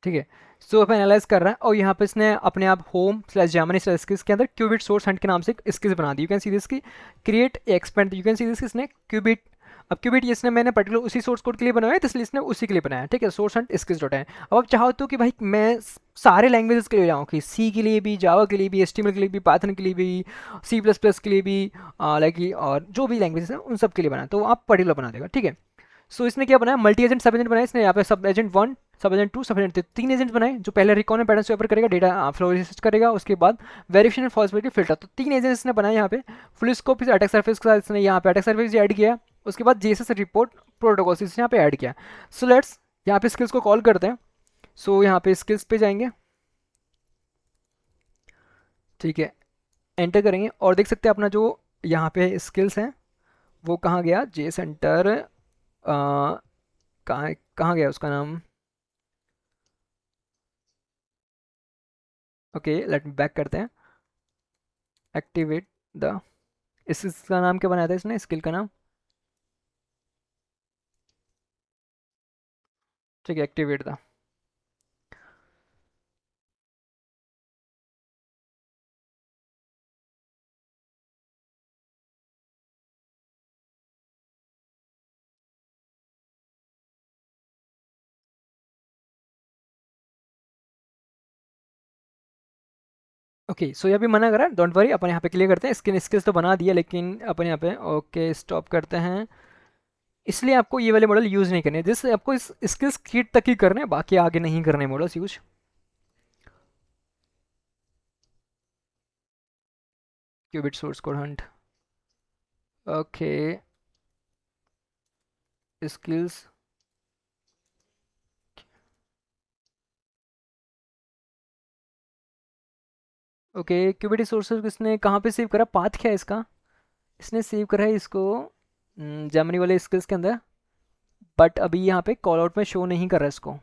ठीक है। सो अपन एनालाइज कर रहा है, और यहाँ पे इसने अपने आप होम स्लैश जामनी स्लैश स्किल्स के अंदर क्यूबिट सोर्स हंट के नाम से एक स्किल्स बना दी, यू कैन सी दिस की create expand, you can see this इसने क्यूबिट, अब क्यूबिट इसने मैंने पर्टिकुलर उसी सोर्स कोड के लिए बनाया है, तो इसलिए इसने उसी के लिए बनाया, ठीक है, सोर्स हंट स्किल्स डॉट है। अब आप चाहो तो कि भाई मैं सारे लैंग्वेजेस के लिए जाऊँ, कि सी के लिए भी, जावा के लिए भी, एचटीएमएल के लिए भी, पाइथन के लिए भी, सी प्लस प्लस के लिए भी, लाइक और जो भी लैंग्वेजेस हैं उन सब के लिए बनाया, तो आप पर्टिकुलर बना देगा, ठीक है। सो इसने क्या बनाया, मल्टी एजेंट सब एजेंट बनाया इसने, यहाँ पे सब एजेंट 1 सब एजेंट 2 सब एजेंट 3 एजेंट बनाए, जो पहले रिकॉर्ड पैटर्न से ऊपर करेगा, डेटा फ्लो रिसर्च करेगा, उसके बाद वेरिफिकेशन फॉल्सिबिलिटी फिल्टर, तो 3 एजेंट्स इसने बनाए यहाँ पे। फुल स्कोप अटैक सर्फेस के साथ इसने यहाँ पे अटैक सर्फेस ऐड किया, उसके बाद जेएसएस रिपोर्ट प्रोटोकॉल इसने यहाँ पे ऐड किया। सो लेट्स यहाँ पे स्किल्स को कॉल करते हैं। सो यहाँ पे स्किल्स पे जाएंगे, ठीक है, एंटर करेंगे और देख सकते हैं अपना जो यहाँ पे स्किल्स हैं वो कहाँ गया, जे सेंटर कहाँ कहाँ गया उसका नाम, ओके लेट बैक करते हैं, एक्टिवेट द, इसका नाम क्या बनाया था इसने, स्किल का नाम, ठीक है, एक्टिवेट द, ओके। सो यहाँ पे मना करा, डोंट वरी, अपन यहाँ पे क्लियर करते हैं, स्किन स्किल्स तो बना दिया, लेकिन अपन यहाँ पे ओके स्टॉप करते हैं, इसलिए आपको ये वाले मॉडल यूज़ नहीं करने, जिससे आपको इस स्किल्स किट तक ही करने, बाकी आगे नहीं करने models use. Qubit source code hunt, okay skills, okay Qubit sources इसने कहाँ पे सेव करा, पाथ क्या है इसका, इसने सेव करा है इसको जर्मनी वाले स्किल्स के अंदर, बट अभी यहाँ पे कॉल आउट में शो नहीं कर रहा है इसको।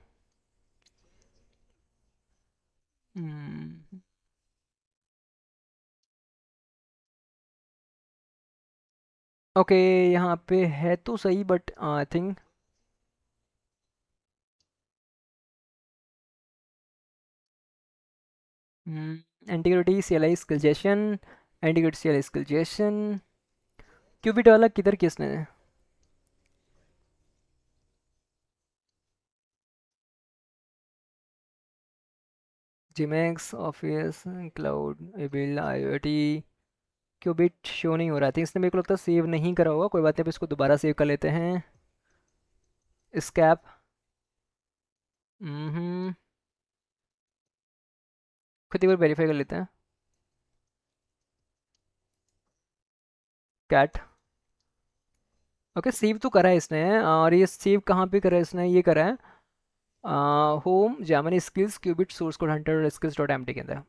हम्म, ओके यहाँ पे है तो सही, but I think Antigravity C L I skillization, Antigravity C L I skillization, qubit वाला किधर किसने, जीमेक्स office cloud able IoT qubit show नहीं हो रहा था, इसने मेरे को लगता है सेव नहीं करा होगा। कोई बात नहीं, अब इसको दोबारा सेव कर लेते हैं। स्कैप खुद एक बार वेरीफाई कर लेते हैं। कैट ओके, सेव तो करा है इसने। और ये सेव कहाँ पे करा है इसने, ये करा है home Gemini skills Qubit source code hunter skills dot M T के अंदर।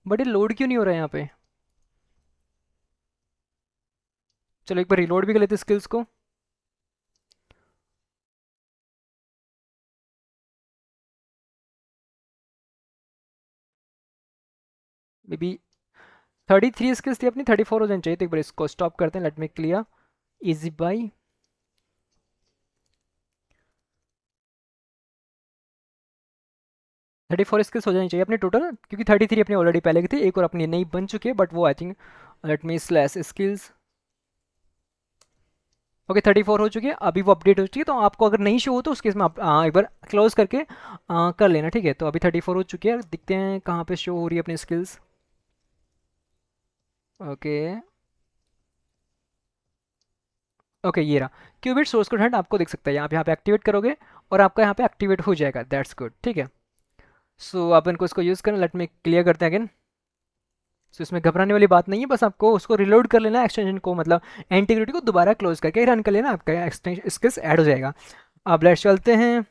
बट ये लोड क्यों नहीं हो रहा है यहाँ पे? चलो एक बार रिलोड भी कर लेते स्किल्स को। मे बी 33 स्किल्स थी अपनी, 34 हो जानी चाहिए। तो एक बार इसको स्टॉप करते हैं। Let me clear easy by 34 skills हो जानी चाहिए अपने टोटल, क्योंकि 33 अपनी ऑलरेडी पहले की थी। एक और अपनी नई बन चुकी है, बट वो I think let me slash skills. Okay 34 हो चुकी है, अभी वो अपडेट हो चुकी है। तो आपको अगर नहीं शो हो तो उस केस में आप एक बार क्लोज करके कर लेना, ठीक है। तो अभी 34 हो चुकी है, दिखते हैं कहाँ पे शो हो रही है अपनी स्किल्स। ओके ओके, ये रहा क्यूबिट सोर्स कोड हंट, आपको दिख सकता है यहाँ पे एक्टिवेट करोगे और आपका यहाँ पे एक्टिवेट हो जाएगा। दैट्स गुड, ठीक है। सो आप इनको इसको यूज़ करें। लेट में क्लियर करते हैं अगेन। सो इसमें घबराने वाली बात नहीं है, बस आपको उसको रिलोड कर लेना एक्सटेंशन को, मतलब एंटीग्रिटी को दोबारा क्लोज करके रन कर लेना, आपका एक्सटेंशन स्किल्स ऐड हो जाएगा। अब लेट्स चलते हैं,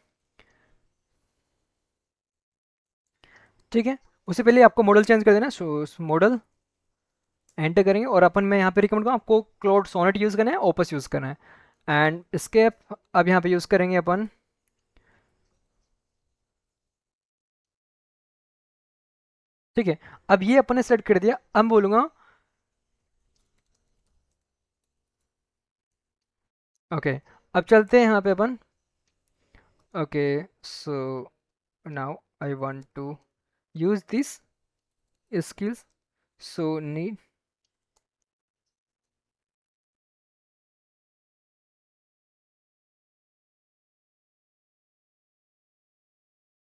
ठीक है। उससे पहले आपको मॉडल चेंज कर देना। सो मॉडल एंटर करेंगे और अपन मैं यहाँ पे रिकमेंड करूँ आपको क्लाउड सोनेट यूज़ करना है, ओपस यूज़ करना है। एंड स्केप अब यहाँ पे यूज़ करेंगे अपन, ठीक है। अब ये अपन ने सेलेक्ट कर दिया, अब बोलूँगा ओके। अब चलते हैं यहाँ पे अपन। Okay so now I want to use this skills, so need,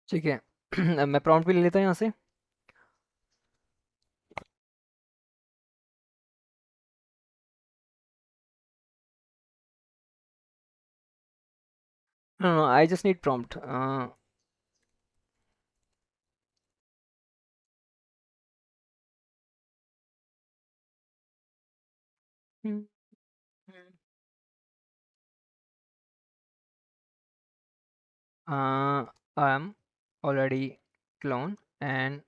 ठीक है। अब मैं प्रॉम्प्ट भी ले लेता हूँ यहाँ से। No I just need prompt. I am already clone and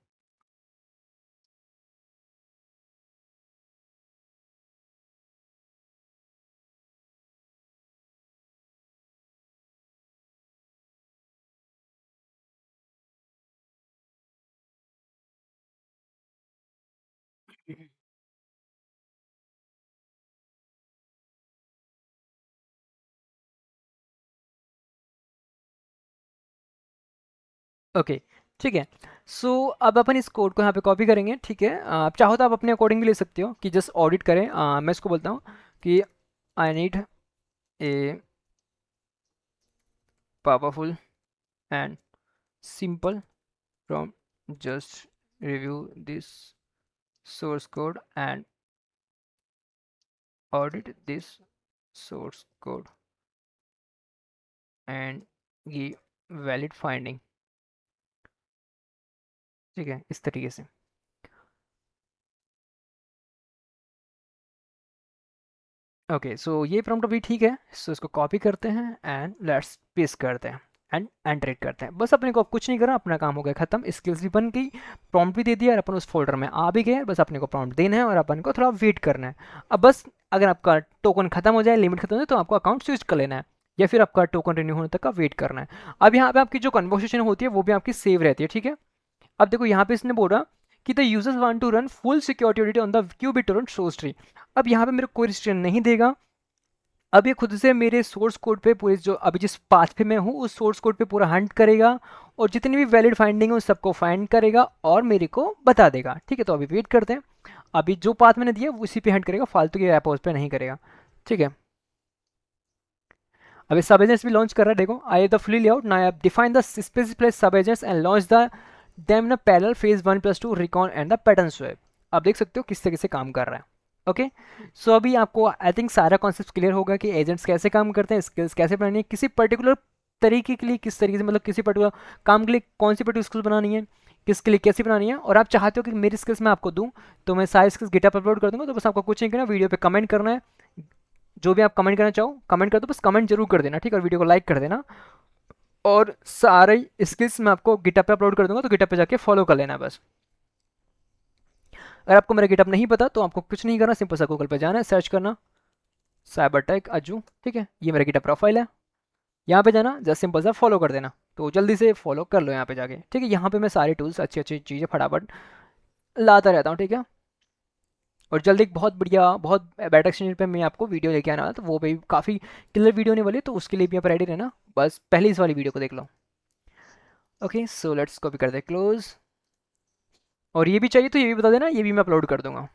okay, ठीक है। सो अब अपन इस कोड को यहाँ पे कॉपी करेंगे, ठीक है। आप चाहो तो आप अपने अकॉर्डिंग भी ले सकते हो कि जस्ट ऑडिट करें। मैं इसको बोलता हूँ कि I need a powerful and simple from just review this source code and audit this source code and give valid finding, ठीक है, इस तरीके से। ओके सो ये प्रॉम्प्ट अभी ठीक है। सो इसको कॉपी करते हैं एंड लेट्स पेस्ट करते हैं एंड एंटर करते हैं। बस अपने को अब कुछ नहीं करना, अपना काम हो गया खत्म। स्किल्स भी बन गई, प्रॉम्प्ट भी दे दिया और अपन उस फोल्डर में आ भी गए। बस अपने को प्रॉम्प्ट देना है और अपन को थोड़ा वेट करना है। अब बस अगर आपका टोकन खत्म हो जाए, लिमिट खत्म हो जाए, तो आपको अकाउंट स्विच कर लेना है या फिर आपका टोकन रिन्यू होने तक का वेट करना है। अब यहाँ पे आपकी जो कन्वर्सेशन होती है वो भी आपकी सेव रहती है, ठीक है। अब देखो यहाँ पे इसने बोला कि the users want to run full security audit on the Qubit torrent source tree. अब यहाँ पे मेरे को कोई रिस्ट्रिक्शन नहीं देगा। अब ये खुद से मेरे सोर्स कोड पे पूरे, जो अभी जिस पाथ पे मैं हूँ उस सोर्स कोड पे पूरा हंट करेगा और जितनी भी वैलिड फाइंडिंग है उस सबको फाइंड करेगा और मेरे को बता देगा, ठीक है। तो अभी वेट करते हैं। अभी जो पाथ मैंने दिया उसी पे हंट करेगा, फालतू के ऐप उस पे नहीं करेगा, ठीक है। अभी सब एजेंट्स भी लॉन्च कर रहा है, देखो आई द फुली लेआउट ना, I have define the specific sub agents and launch the them ना parallel phase 1+2 recon and the pattern swap. आप देख सकते हो किस तरीके से काम कर रहा है। ओके, सो अभी आपको आई थिंक सारा कॉन्सेप्ट क्लियर होगा कि एजेंट्स कैसे काम करते हैं, स्किल्स कैसे बनानी है, किसी पर्टिकुलर तरीके के लिए किस तरीके से, मतलब किसी पर्टिकुलर काम के लिए कौन सी पर्टिकुलर स्किल्स बनानी है, किसके लिए कैसी बनानी है। और आप चाहते हो कि मेरी स्किल्स मैं आपको दूं, तो मैं सारी स्किल्स गिटहब अपलोड कर दूंगा। तो बस आपको कुछ नहीं करना, वीडियो पे कमेंट करना है, जो भी आप कमेंट करना चाहो कमेंट कर दो, बस कमेंट जरूर कर देना, ठीक है, और वीडियो को लाइक कर देना। और सारे स्किल्स मैं आपको गिटहब पे अपलोड कर दूंगा, तो गिटहब पे जाके फॉलो कर लेना बस। अगर आपको मेरा गिटहब नहीं पता तो आपको कुछ नहीं करना, सिंपल सा गूगल पे जाना है, सर्च करना साइबर टेक अज्जू, ठीक है, ये मेरा गिटहब प्रोफाइल है। यहाँ पे जाना, जस्ट सिंपल सा फॉलो कर देना, तो जल्दी से फॉलो कर लो यहाँ पे जाके, ठीक है। यहाँ पे मैं सारे टूल्स अच्छी अच्छी चीज़ें फटाफट लाता रहता हूँ, ठीक है। और जल्दी एक बहुत बढ़िया, बहुत बेटर एक्सचेंज पे मैं आपको वीडियो लेके आना है, तो वो भी काफ़ी क्लियर वीडियो होने वाली है, तो उसके लिए भी आप रेडी रहना, बस पहले इस वाली वीडियो को देख लो। ओके, सो लेट्स कॉपी कर दे क्लोज, और ये भी चाहिए तो ये भी बता देना, ये भी मैं अपलोड कर दूंगा।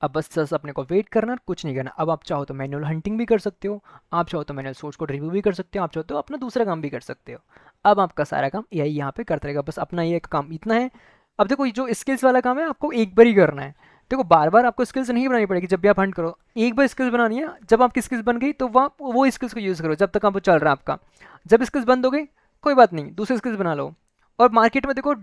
अब बस अपने को वेट करना, कुछ नहीं करना। अब आप चाहो तो मैनुअल हंटिंग भी कर सकते हो, आप चाहो तो मैनुअल सोर्स कोड रिव्यू भी कर सकते हो, आप चाहो तो अपना दूसरा काम भी कर सकते हो। अब आपका सारा काम एआई यहाँ पे करता रहेगा, बस अपना ये काम इतना है। अब देखो ये जो स्किल्स वाला काम है आपको एक बार ही करना है। देखो बार बार आपको स्किल्स नहीं बनानी पड़ेगी, जब भी आप हंट करो एक बार स्किल्स बनानी है, जब आपकी स्किल्स बन गई तो वहाँ वो स्किल्स को यूज़ करो जब तक आप चल रहा है आपका। जब स्किल्स बंद हो गई कोई बात नहीं, दूसरे स्किल्स बना लो। और मार्केट में देखो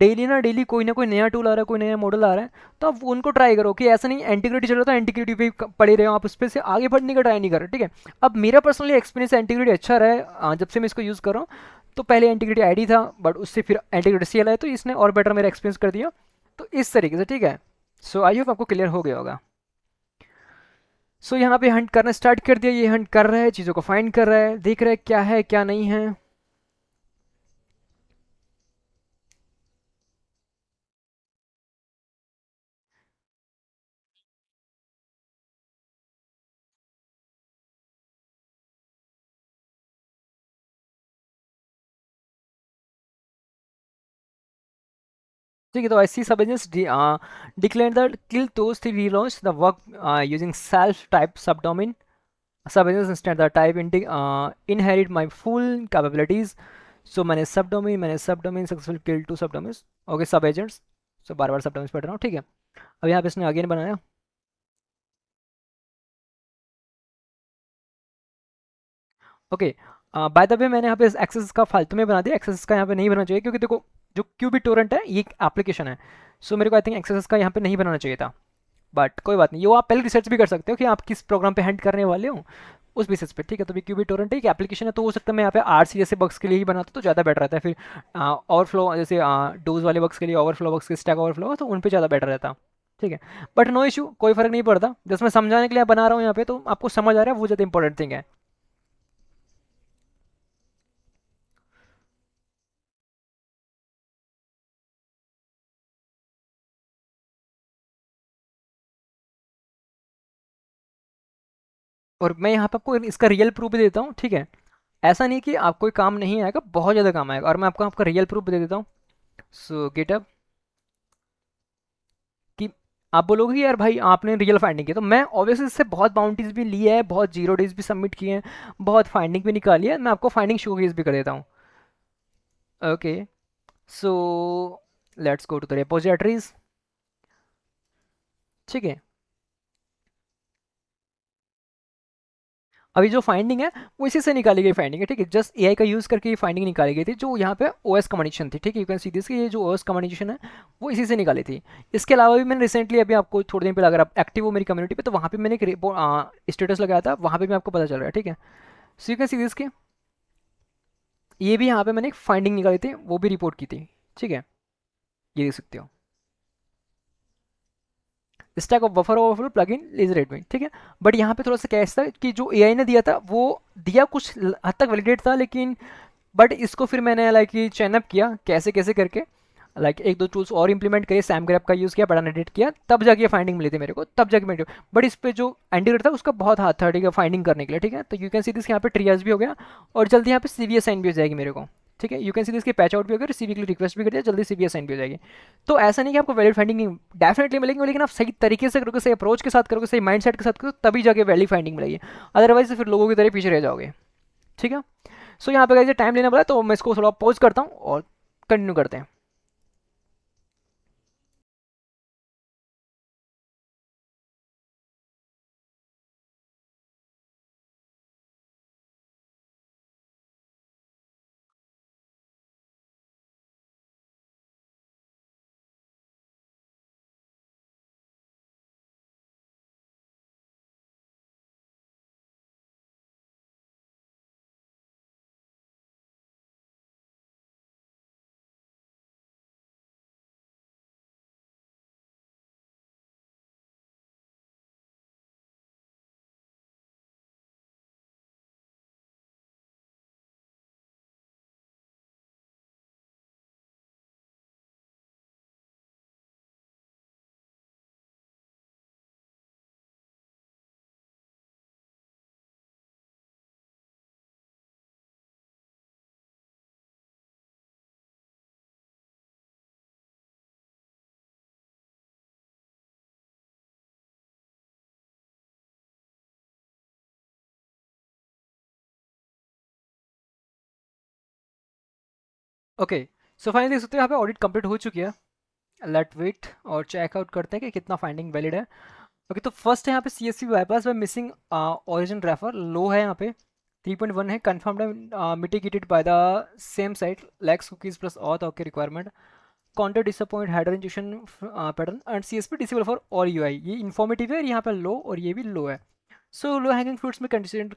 डेली ना कोई नया टूल आ रहा है, कोई नया मॉडल आ रहा है, तो आप उनको ट्राई करो। कि ऐसा नहीं एंटीग्रिटी चल रहा था एंटीग्रिटी पे पड़े रहे हो, आप उस पर से आगे बढ़ने का ट्राई नहीं कर रहे, ठीक है। अब मेरा पर्सनली एक्सपीरियंस एंटीग्रिटी अच्छा रहा है, जब से मैं इसको यूज़ कर रहा हूँ। तो पहले एंटीग्रिटी आईडी था, बट उससे फिर एंटीग्रिटी सीएल आया, तो इसने और बेटर मेरा एक्सपीरियंस कर दिया। तो इस तरीके से, ठीक है। सो आई होप आपको क्लियर हो गया होगा। सो यहाँ पे हंट करना स्टार्ट कर दिया, ये हंट कर रहा है, चीज़ों को फाइंड कर रहा है, देख रहा है क्या है क्या नहीं है। ठीक है, तो ऐसी सब एजेंट्स डिक्लेयर द किल दोस्त relaunch the work using self type subdomain sub agents instant the type inherit my full capabilities. So मैंने subdomain successful kill to subdomains. Okay, sub agents, so बार बार सब डोमेन्स पढ़ रहा हूँ, ठीक है। अब यहाँ पे इसने अगेन बनाया। ओके, बाय द वे मैंने यहाँ पे एक्सेस का फालतू में बना दिया, एक्सेस का यहाँ पे नहीं बनना चाहिए, क्योंकि देखो जो क्यूबिट टोरेंट है ये एक एप्लीकेशन है। सो मेरे को आई थिंक एक्सेस का यहाँ पे नहीं बनाना चाहिए था, बट कोई बात नहीं, ये वो आप पहले रिसर्च भी कर सकते हो कि आप किस प्रोग्राम पे हैंड करने वाले हो उस बेसिस पे, ठीक है। तो क्यूबिट टोरेंट एक एप्लीकेशन है, तो हो सकता है मैं यहाँ पे आरसी जैसे बग्स के लिए ही बनाता तो ज़्यादा बेटर रहता है। फिर ओवरफ्लो जैसे डोज वाले बग्स के लिए, ओवरफ्लो बग्स के स्टैक ओवरफ्लो, तो उन पे ज़्यादा बेटर रहता, ठीक है। बट नो इशू, कोई फर्क नहीं पड़ता, जस्ट मैं समझाने के लिए बना रहा हूँ यहाँ पे, तो आपको समझ आ रहा है, वो ज़्यादा इंपॉर्टेंट थिंग है। और मैं यहाँ पे आपको इसका रियल प्रूफ भी देता हूँ, ठीक है। ऐसा नहीं कि आपको कोई काम नहीं आएगा, बहुत ज़्यादा काम आएगा, और मैं आपको आपका रियल प्रूफ भी दे देता हूँ। सो गेटअप कि आप बोलोगे कि यार भाई आपने रियल फाइंडिंग की, तो मैं ऑब्वियसली इससे बहुत बाउंटीज भी ली है, बहुत जीरो डेज भी सबमिट किए हैं, बहुत फाइंडिंग भी निकाली है। मैं आपको फाइंडिंग शोकेस भी कर देता हूँ। Okay, so let's go to the repositories, ठीक है। अभी जो फाइंडिंग है वो इसी से निकाली गई फाइंडिंग है, ठीक है। जस्ट एआई का यूज़ करके ये फाइंडिंग निकाली गई थी, जो यहाँ पे ओएस कम्युनिकेशन थी, ठीक है। यू कैन सी दिस कि ये जो ओएस कम्युनिकेशन है वो इसी से निकाली थी। इसके अलावा भी मैंने रिसेंटली अभी आपको थोड़े दिन पहले, अगर आप एक्टिव हो मेरी कम्युनिटी पे, तो वहाँ पे मैंने एक स्टेटस लगाया था, वहाँ पे भी आपको पता चल रहा है, ठीक है। So you can see this कि ये भी यहाँ पे मैंने एक फाइंडिंग निकाली थी, वो भी रिपोर्ट की थी, ठीक है। ये देख सकते हो, stack of buffer overflow plugin is Redmi, ठीक है। बट यहाँ पे थोड़ा सा कैश था कि जो एआई ने दिया था वो दिया कुछ हद तक वैलिडेट था, लेकिन बट इसको फिर मैंने लाइक ये चैन अप किया कैसे कैसे करके, लाइक एक दो टूल्स और इंप्लीमेंट करे, सैम ग्रैप का यूज़ किया, पैटर्न एडिट किया, तब जाके फाइंडिंग मिली थी मेरे को, तब जाके मेरे। बट इस पे जो एंटीरेट था उसका बहुत हाथ था, ठीक है, फाइंडिंग करने के लिए, ठीक है। तो यू कैन सी दिस यहाँ पे ट्रियाज भी हो गया, और जल्दी यहाँ पे सीवीएस साइन भी हो जाएगी मेरे को, ठीक है। यू कैन सी दिस के पैच आउट भी हो गया, सीवी के लिए रिक्वेस्ट भी कर दिया, जल्दी सीवीएस साइन भी हो जाएगी। तो ऐसा नहीं कि आपको वैलिड फाइंडिंग डेफिनेटली मिलेगी, लेकिन आप सही तरीके से करोगे, सही अप्रोच के साथ करोगे, सही माइंड के साथ करोगे, तभी जाके वैलिड फाइंडिंग मिलेगी। अदरवाइज फिर लोगों की तरह पीछे रह जाओगे, ठीक है। सो यहाँ पे गाइस टाइम लेना पड़ा, तो मैं इसको थोड़ा पॉज करता हूँ और कंटिन्यू करते हैं। ओके, सो फाइनली देख सकते हो यहाँ पे ऑडिट कंप्लीट हो चुकी है। लेट वेट और चेकआउट करते हैं कि कितना फाइंडिंग वैलिड है। ओके, तो फर्स्ट है यहाँ पे CSV bypass by missing origin refer, low है यहाँ पे 3.1 है, कन्फर्म्ड है, mitigated by the same site lax cookies plus auth okay requirement, counter disappoint header injection pattern and CSP disable for all UI। ये इन्फॉर्मेटिव है, यहाँ पे लो और ये भी लो है। सो लो हैंगिंग फ्रूट्स में कंसिडर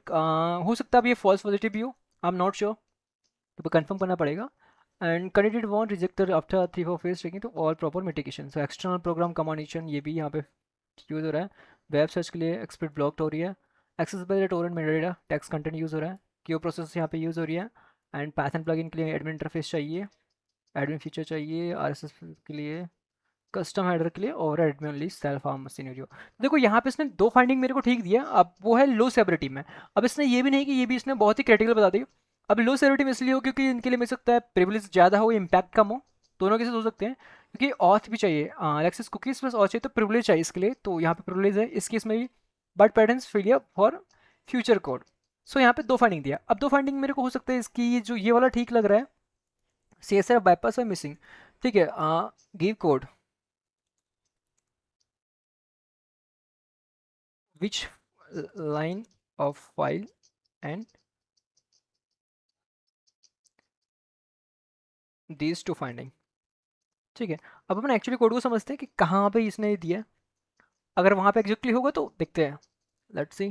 हो सकता है अब ये फॉल्स पॉजिटिव भी हो, आई एम नॉट श्योर, तो कंफर्म करना पड़ेगा। And candidate won't rejected after 3-4 phase taking to all proper mitigation. So external program communication ये भी यहाँ पे यूज़ हो रहा है। वेब सर्च के लिए एक्सपर्ट ब्लॉक हो रही है। Access by torrent metadata text content use हो रहा है। क्यू प्रोसेस यहाँ पे यूज़ हो रही है। एंड पाइथन प्लगइन के लिए एडमिन इंटरफेस चाहिए, एडमिन फीचर चाहिए, RSS के लिए, कस्टम हेडर के लिए और admin only self arm scenario. देखो यहाँ पे इसने दो फाइंडिंग मेरे को ठीक दिया, अब वो है लो सेवरिटी में। अब इसने ये भी नहीं कि ये भी इसने बहुत ही क्रिटिकल बता दी। अब लो सेवरिटी में इसलिए हो क्योंकि इनके लिए मिल सकता है प्रिविलेज ज़्यादा हो, इम्पैक्ट कम हो, दोनों के साथ हो सकते हैं। क्योंकि ऑथ भी चाहिए, एक्सेस कुकीज प्लस ऑथ चाहिए, तो प्रिविलेज चाहिए इसके लिए, तो यहाँ पे प्रिविलेज है इस केस में भी। But patterns failure for future code. So यहाँ पे दो फाइंडिंग दिया। अब दो फाइंडिंग मेरे को हो सकता है इसकी, जो ये वाला ठीक लग रहा है, CSR बाईपास है मिसिंग, ठीक है, give code which line of file and these two finding। ठीक है, अब अपन एक्चुअली कोड को समझते हैं कि कहाँ पे इसने ये दिया है। अगर वहाँ पे एग्जैक्टली होगा तो देखते हैं, लेट्स सी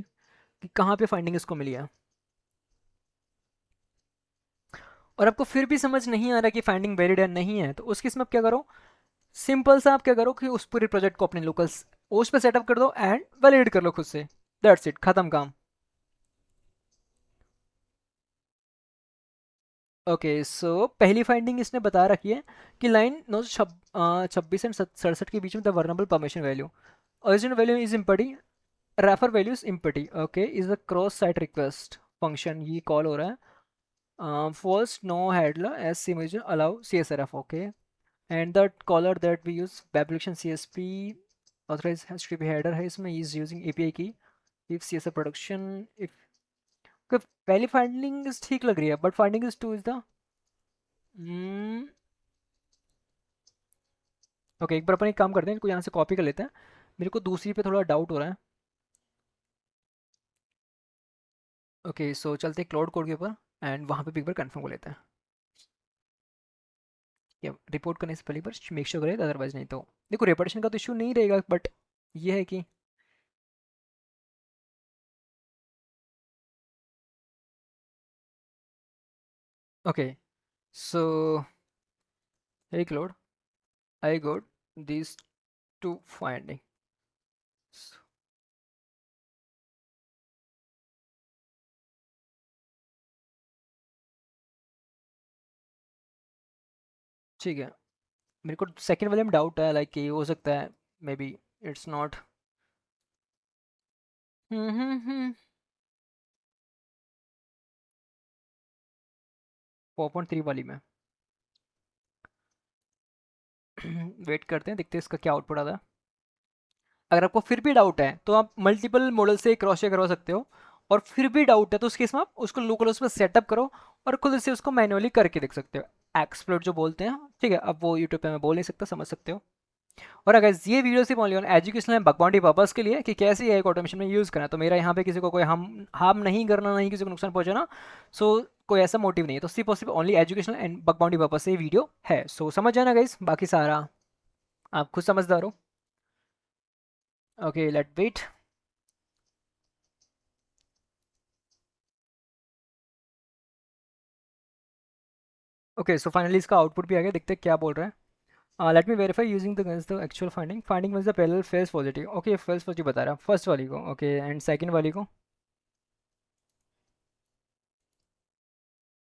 कि कहाँ पे फाइंडिंग इसको मिली है। और आपको फिर भी समझ नहीं आ रहा कि फाइंडिंग वैलिड है नहीं है, तो उस केस में आप क्या करो, सिंपल सा आप क्या करो कि उस पूरे प्रोजेक्ट को अपने लोकल ओस पे सेटअप कर दो एंड वैलिडेट कर लो खुद से, दैट्स इट, खत्म काम। ओके, सो पहली फाइंडिंग इसने बता रखी है कि लाइन 926 एंड 67 के बीच में the vulnerable permission value, original value is empty, refer value is empty, okay, is a cross site request function, ये कॉल हो रहा है। False no handler as sim allow CSRF, okay, and the caller that we use web application CSP authorize HTTP header है इसमें, इज यूजिंग API की, इफ CSR प्रोडक्शन, इफ पहली फाइंडिंग इज ठीक लग रही है, but finding is to is the okay, एक बार अपन एक काम करते हैं, इनको यहाँ से कॉपी कर लेते हैं, मेरे को दूसरी पे थोड़ा डाउट हो रहा है। ओके, सो चलते हैं क्लाउड कोड के ऊपर एंड वहाँ पे भी एक बार कंफर्म कर लेते हैं। या रिपोर्ट करने से पहले एक बार मेक श्योर करें, अदरवाइज नहीं तो देखो रेपुटेशन का तो इशू नहीं रहेगा, बट ये है कि okay, so hey cloud, I got these two findings। ठीक है, मेरे को सेकंड वाले में डाउट है, लाइक ये हो सकता है मे बी इट्स नॉट। 4.3 वाली में वेट करते हैं, देखते हैं इसका क्या आउटपुट आता है। अगर आपको फिर भी डाउट है तो आप मल्टीपल मॉडल से क्रॉस चेक करवा सकते हो, और फिर भी डाउट है तो उस केस में आप उसको लोकल उस पर सेटअप करो और खुद से उसको मैन्युअली करके देख सकते हो। एक्सप्लोर जो बोलते हैं, ठीक है। अब वो यूट्यूब पे मैं बोल नहीं सकता, समझ सकते हो। और अगर ये वीडियो सिर्फ only on educational and bug bounty purpose के लिए कि कैसे एआई को ऑटोमेशन में यूज़ करना, तो मेरा यहाँ पे किसी को कोई हार्म नहीं करना, नहीं किसी को नुकसान पहुंचाना। सो कोई ऐसा मोटिव नहीं है, तो सिर्फ और सिर्फ only educational and bug bounty purpose से ये वीडियो है। सो समझ जाना गाइस, बाकी सारा आप खुद समझदार हो। Okay, let wait. Okay, so finally इसका आउटपुट भी आ गया, देखते हैं क्या बोल रहा है। Let me verify using the actual finding was the parallel face positive. Okay, face positive बता रहा है फर्स्ट वाली को, ओके, एंड सेकंड वाली को।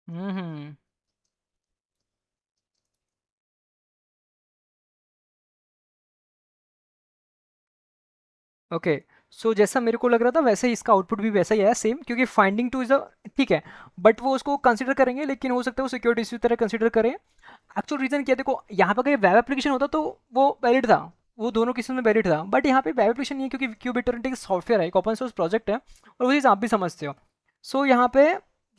हम्म। ओके, सो जैसा मेरे को लग रहा था वैसे ही इसका आउटपुट भी वैसा ही आया सेम, क्योंकि फाइंडिंग टू इज अ, ठीक है, बट वो उसको कंसिडर करेंगे, लेकिन हो सकता है वो सिक्योरिटी इश्यू तरह कंसिडर करें। एक्चुअल रीजन क्या है, देखो यहाँ पर अगर वेब एप्लीकेशन होता तो वो वैलिड था, वो दोनों केसेस में वैलिड था, बट यहाँ पे वेब एप्लीकेशन नहीं है, क्योंकि क्यूब इटरेंट एक सॉफ्टवेयर है, एक ओपन सोर्स प्रोजेक्ट है, और वो चीज़ आप भी समझते हो। सो यहाँ पे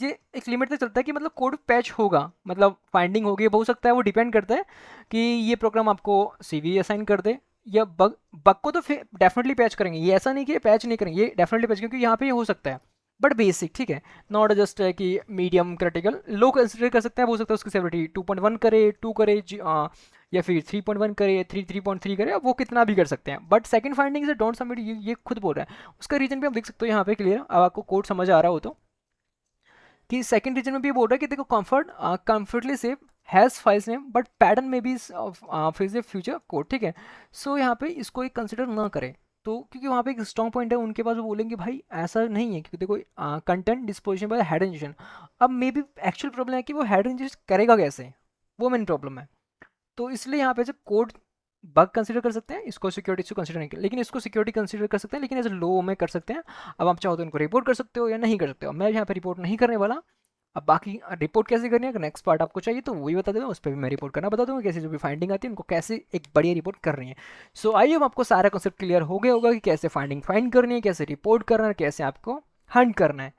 ये एक लिमिट तक चलता है कि मतलब कोड पैच होगा, मतलब फाइंडिंग होगी, हो सकता है वो डिपेंड करता है कि ये प्रोग्राम आपको सीवी असाइन कर दे, या बग बग को तो फिर डेफिनेटली पैच करेंगे, ये ऐसा नहीं कि पैच नहीं करेंगे, ये डेफिनेटली पैच, क्योंकि यहाँ पे ये हो सकता है, बट बेसिक ठीक है, नॉट जस्ट है कि मीडियम क्रिटिकल लो कंसिडर कर सकते हैं, हो सकता है उसकी सेवरिटी 2.1 करे, 2 करे या फिर 3.1 करे, 3.3 करे, अब वो कितना भी कर सकते हैं, बट सेकंड फाइंडिंग से डोंट सबमिट, ये खुद बोल रहा है। उसका रीजन भी आप देख सकते हो यहाँ पे क्लियर, अब आपको कोड समझ आ रहा हो तो, कि सेकंड रीजन में भी ये बोल रहा है कि देखो comfortably save has files name but pattern में भी फिर फ्यूचर कोड, ठीक है। सो यहाँ पे इसको एक कंसिडर ना करें, तो क्योंकि वहाँ पे एक स्ट्रॉन्ग पॉइंट है उनके पास, वो बोलेंगे भाई ऐसा नहीं है, क्योंकि देखो content disposition bye head injection, अब मे बी एक्चुअल प्रॉब्लम है कि वो हेड इंजेक्शन करेगा कैसे, वो मेन प्रॉब्लम है। तो इसलिए यहाँ पे जो कोड बग कंसिडर कर सकते हैं, इसको सिक्योरिटी इशू कंसिडर नहीं कर, लेकिन इसको सिक्योरिटी कंसिडर कर सकते हैं, लेकिन एज लो में कर सकते हैं। अब आप चाहो तो इनको रिपोर्ट कर सकते हो या नहीं कर सकते हो, मैं यहाँ पे रिपोर्ट नहीं करने वाला। अब बाकी रिपोर्ट कैसे करनी है, अगर नेक्स्ट पार्ट आपको चाहिए तो वही बता दूंगा, उस पर भी मैं रिपोर्ट करना बता दूंगा, कैसे जो भी फाइंडिंग आती है उनको कैसे एक बढ़िया रिपोर्ट कर रही है। सो आई होप आपको सारा कॉन्सेप्ट क्लियर हो गया होगा कि कैसे फाइंडिंग फाइंड करनी है, कैसे रिपोर्ट करना है, कैसे आपको हंट करना है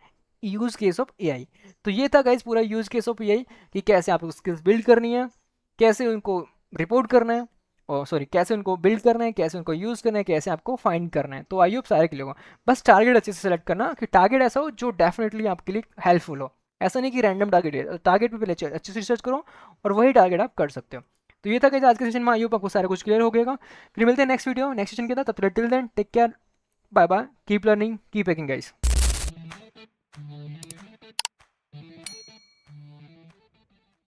यूज केस ऑफ एआई। तो ये था गाइस पूरा यूज केस ऑफ एआई, कि कैसे आपको स्किल्स बिल्ड करनी है, कैसे उनको रिपोर्ट करना है, और सॉरी कैसे उनको बिल्ड करना है, कैसे उनको यूज़ करना है, कैसे आपको फाइंड करना है। तो आई होप सारे क्लियर होगा, बस टारगेट अच्छे से सेलेक्ट करना, कि टारगेट ऐसा हो जो डेफिनेटली आपके लिए हेल्पफुल हो, ऐसा नहीं कि रैंडम टारगेट है, टारगेट पे पहले अच्छे से रिसर्च करो और वही टारगेट आप कर सकते हो। तो ये था कि आज के सेशन में आई होप आपको सारा कुछ क्लियर हो गया। फिर मिलते हैं नेक्स्ट वीडियो नेक्स्ट सेशन के साथ, तब तक till then take care, bye bye, keep learning keep hacking guys.